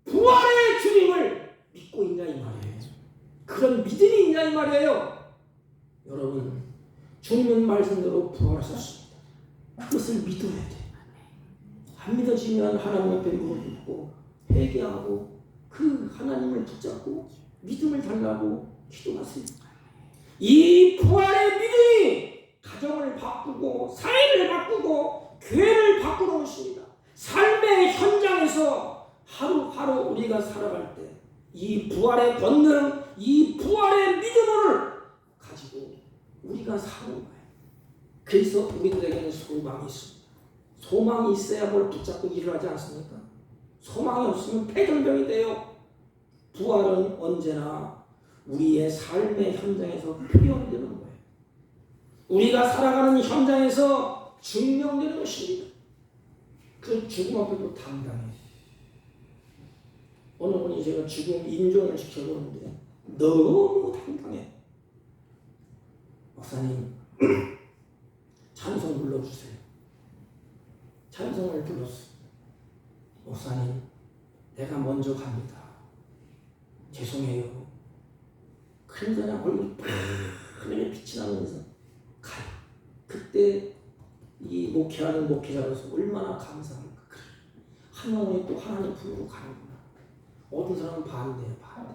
부활의 주님을 믿고 있냐 이 말이에요. 그런 믿음이 있냐 이 말이에요. 여러분 주님은 말씀대로 부활하셨습니다. 그것을 믿어야 돼. 안 믿어지면 하나님 앞에 무릎 꿇고 회개하고 그 하나님을 붙잡고 믿음을 달라고 기도하세요. 이 부활의 믿음이 가정을 바꾸고 사회를 바꾸고 교회를 바꾸는 것입니다. 삶의 현장에서 하루하루 우리가 살아갈 때 이 부활의 권능, 이 부활의 믿음을 가지고 우리가 사는 거예요. 그래서 우리들에게는 소망이 있습니다. 소망이 있어야 뭘 붙잡고 일을 하지 않습니까? 소망이 없으면 폐결병이 돼요. 부활은 언제나 우리의 삶의 현장에서 표현되는 거예요. 우리가 살아가는 현장에서 증명되는 것입니다. 그 죽음 앞에도 당당해. 어느 분이 제가 죽음 인종을 지켜보는데 너무 당당해. 목사님 찬송 불러주세요. 찬송을 불렀어. 목사님 내가 먼저 갑니다. 죄송해요. 그러자 얼굴이 하늘에 빛이 나면서 가요. 그때 이 목회하는 목회자로서 얼마나 감사합니까. 한 영혼이 또 하나님 품으로 가는구나. 어떤 사람은 반대예요. 반대.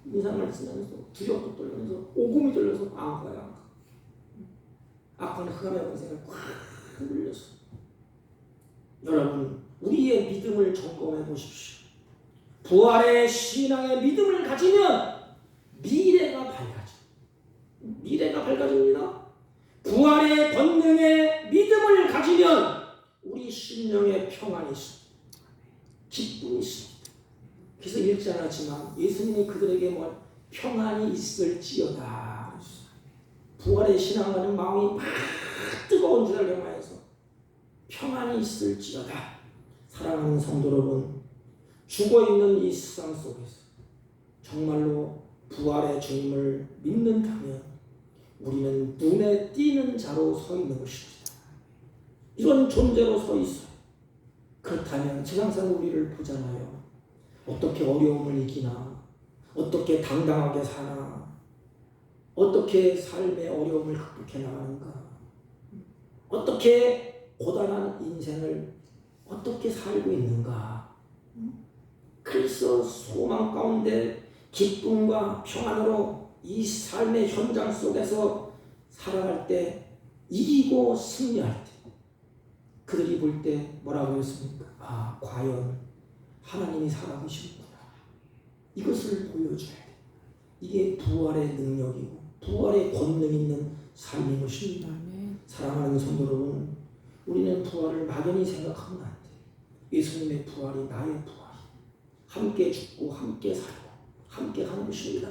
인상을 쓰면서 두렵고 떨면서 오금이 들려서 안 가요. 안 가. 아까는 흑암의 권세가 꽉 눌렸어. 여러분 우리의 믿음을 점검해 보십시오. 부활의 신앙의 믿음을 가지면 미래가 밝아져. 미래가 밝아집니다. 부활의 권능의 믿음을 가지면 우리 심령에 평안이 있습니다. 기쁨이 있습니다. 그래서 읽지 않았지만 예수님이 그들에게 평안이 있을지어다. 부활의 신앙하는 마음이 막 뜨거운 줄을 영화에서 평안이 있을지어다. 사랑하는 성도 여러분, 죽어있는 이 세상 속에서 정말로 부활의 주님을 믿는다면 우리는 눈에 띄는 자로 서 있는 것입니다. 이런 존재로 서 있어요. 그렇다면 세상사는 우리를 보잖아요. 어떻게 어려움을 이기나, 어떻게 당당하게 사나, 어떻게 삶의 어려움을 극복해 나가는가, 어떻게 고단한 인생을 어떻게 살고 있는가. 그래서 소망 가운데 기쁨과 평안으로 이 삶의 현장 속에서 살아갈 때, 이기고 승리할 때 그들이 볼 때 뭐라고 했습니까? 아, 과연 하나님이 살아계시구나. 이것을 보여줘야 돼. 이게 부활의 능력이고 부활의 권능 있는 삶인 것입니다. 사랑하는 성도 여러분, 우리는 부활을 막연히 생각하면 안 돼. 예수님의 부활이 나의 부활이. 함께 죽고 함께 살고 함께 가는 것입니다.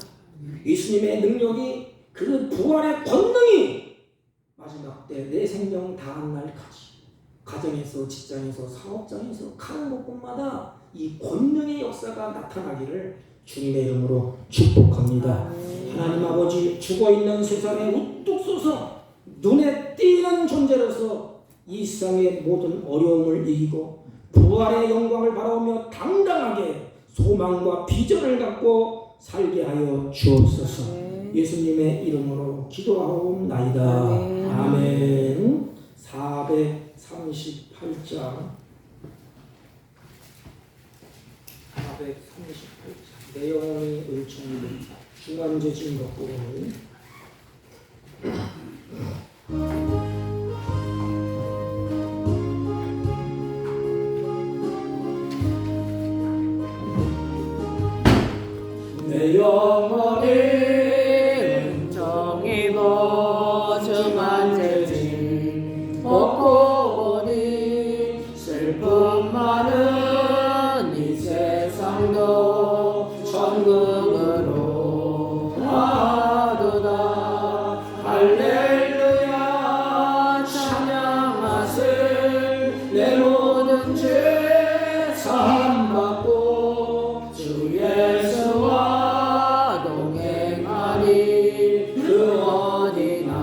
예수님의 능력이, 그 부활의 권능이 마지막 때 내 생명 다한 날까지 가정에서, 직장에서, 사업장에서 가는 곳곳마다 이 권능의 역사가 나타나기를 주님의 이름으로 축복합니다. 하나님 아버지, 죽어있는 세상에 우뚝 서서 눈에 띄는 존재로서 이 세상의 모든 어려움을 이기고 부활의 영광을 바라보며 당당하게 소망과 비전을 갖고 살게 하여 주옵소서. 예수님의 이름으로 기도하옵나이다. 아멘. 438장 내 영혼이 을충이든 중간재진 것보다는 내 영혼이 은총이 보증한 재진 벗고 보니 슬픔 많은 이 세상도 천국으로 가도다. 할렐루야 찬양하세. 내 모든 죄 사함받고 주 예수와 동행하니 그 어디나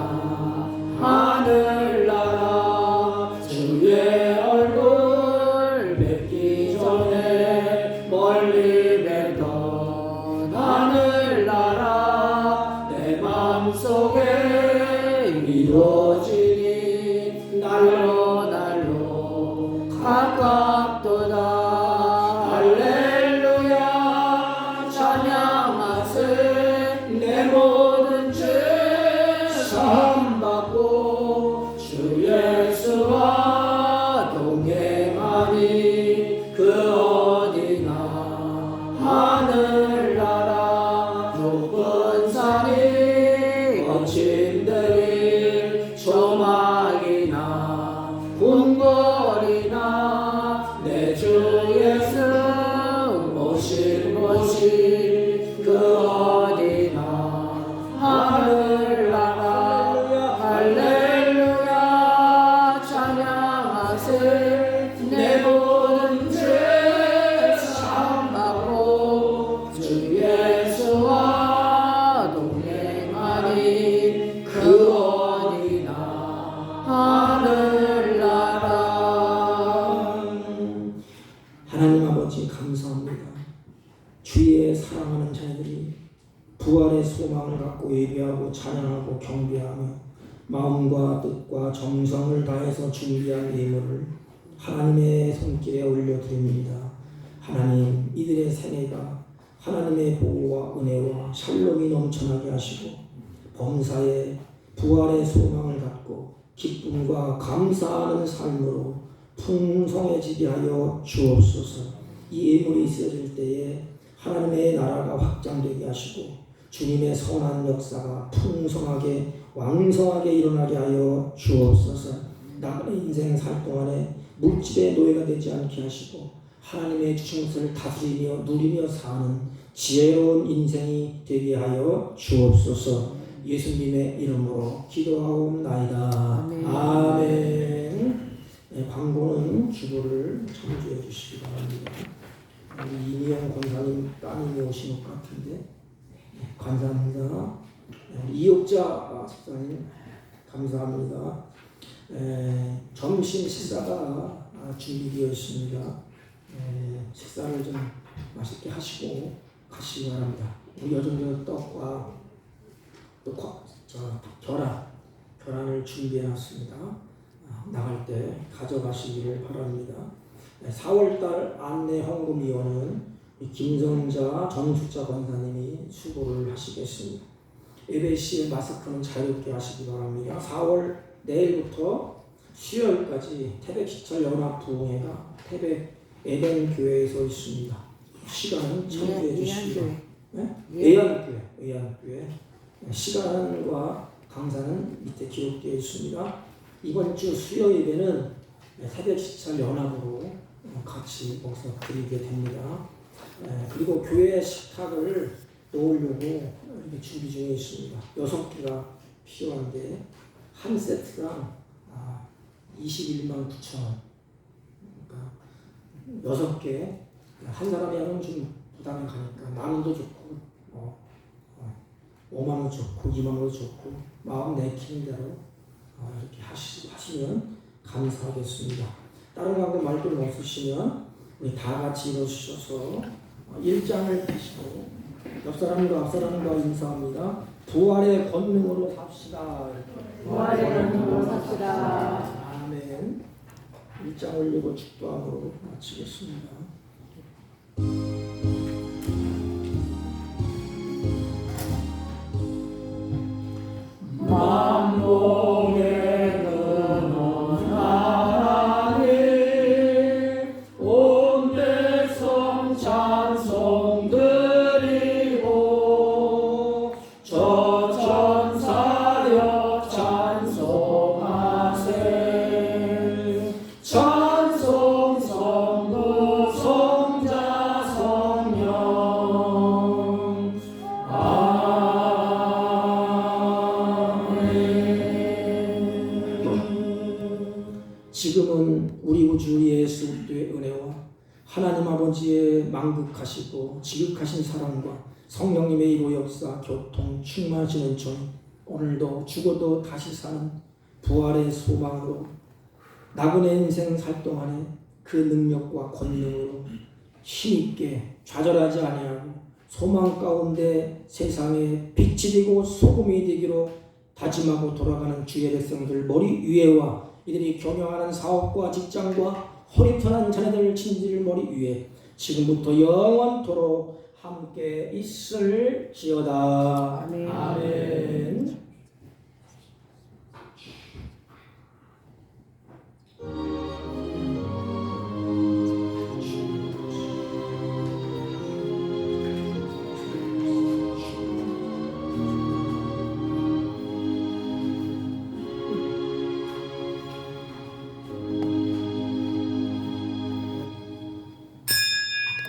하늘나라. 주의 얼굴 뵙기 전에 멀리 뵙던 하늘나라. 내 마음속에 이루어지니 날로 날로 가깝도다. 할렐루야 찬양하세. 자녀들이 부활의 소망을 갖고 예배하고 찬양하고 경배하며 마음과 뜻과 정성을 다해서 준비한 예물을 하나님의 손길에 올려드립니다. 하나님, 이들의 생애가 하나님의 보호와 은혜와 샬롬이 넘쳐나게 하시고 범사에 부활의 소망을 갖고 기쁨과 감사하는 삶으로 풍성해지게 하여 주옵소서. 이 예물이 있어질 때에 하나님의 나라가 확장되게 하시고 주님의 선한 역사가 풍성하게 왕성하게 일어나게 하여 주옵소서. 나의 인생 살 동안에 물질의 노예가 되지 않게 하시고 하나님의 주신 것을 다스리며 누리며 사는 지혜로운 인생이 되게 하여 주옵소서. 예수님의 이름으로 기도하옵나이다. 아멘. 아멘. 네, 광고는 주보를 참조해 주시기 바랍니다. 우리 이미영 권사님 따님이 오신 것 같은데, 네, 감사합니다. 이옥자 집사님 감사합니다. 점심 식사가 준비되어 있습니다. 식사를 좀 맛있게 하시고 가시기 바랍니다. 우리 요즘 떡과 또 계란을 준비해 놨습니다. 나갈 때 가져가시기를 바랍니다. 4월달 안내 헌금위원은 김성자 전수자 권사님이 수고를 하시겠습니다. 예배 시에 마스크는 자유롭게 하시기 바랍니다. 4월 내일부터 수요일까지 태백시찰 연합부흥회가 태백 에덴교회에서 있습니다. 시간은 참고해 주시기 바랍니다. 예안교회. 시간과 강사는 밑에 기록되어 있습니다. 이번 주 수요 예배는 태백시찰 연합으로 같이 모셔 드리게 됩니다. 그리고 교회 식탁을 놓으려고 이렇게 준비 중에 있습니다. 6개가 필요한데 한 세트당 21만 9천 원. 그러니까 6개 한 사람이 하면 좀 부담이 가니까 만 원도 좋고 5만 원 좋고 2만 원도 좋고 마음 내키는 대로 이렇게 하시면 감사하겠습니다. 다른 관계 말씀 없으시면 우리 다 같이 일어서셔서 1장을 펴시고 옆 사람과 앞 사람과 인사합니다. 부활의 권능으로 삽시다. 부활의 권능으로 삽시다. 아멘. 1장 올리고 축도함으로 마치겠습니다. 만복의 근원 하나님 온 백성 찬송 드리고 저천사역 찬송하세. 찬송 성부 성자 성령 지금은 우리 우주 예수 그리스도의 은혜와 하나님 아버지의 만극하시고 지극하신 사랑과 성령님의 이로 역사 교통 충만하시는 전 오늘도 죽어도 다시 사는 부활의 소망으로 나그네 인생 살 동안에 그 능력과 권능으로 힘있게 좌절하지 아니하고 소망 가운데 세상에 빛이 되고 소금이 되기로 다짐하고 돌아가는 주의 백성들 머리 위에와 이들이 경영하는 사업과 직장과 허리편한 자녀들 친지를 머리 위에 지금부터 영원토록 함께 있을지어다. 아멘. 아멘.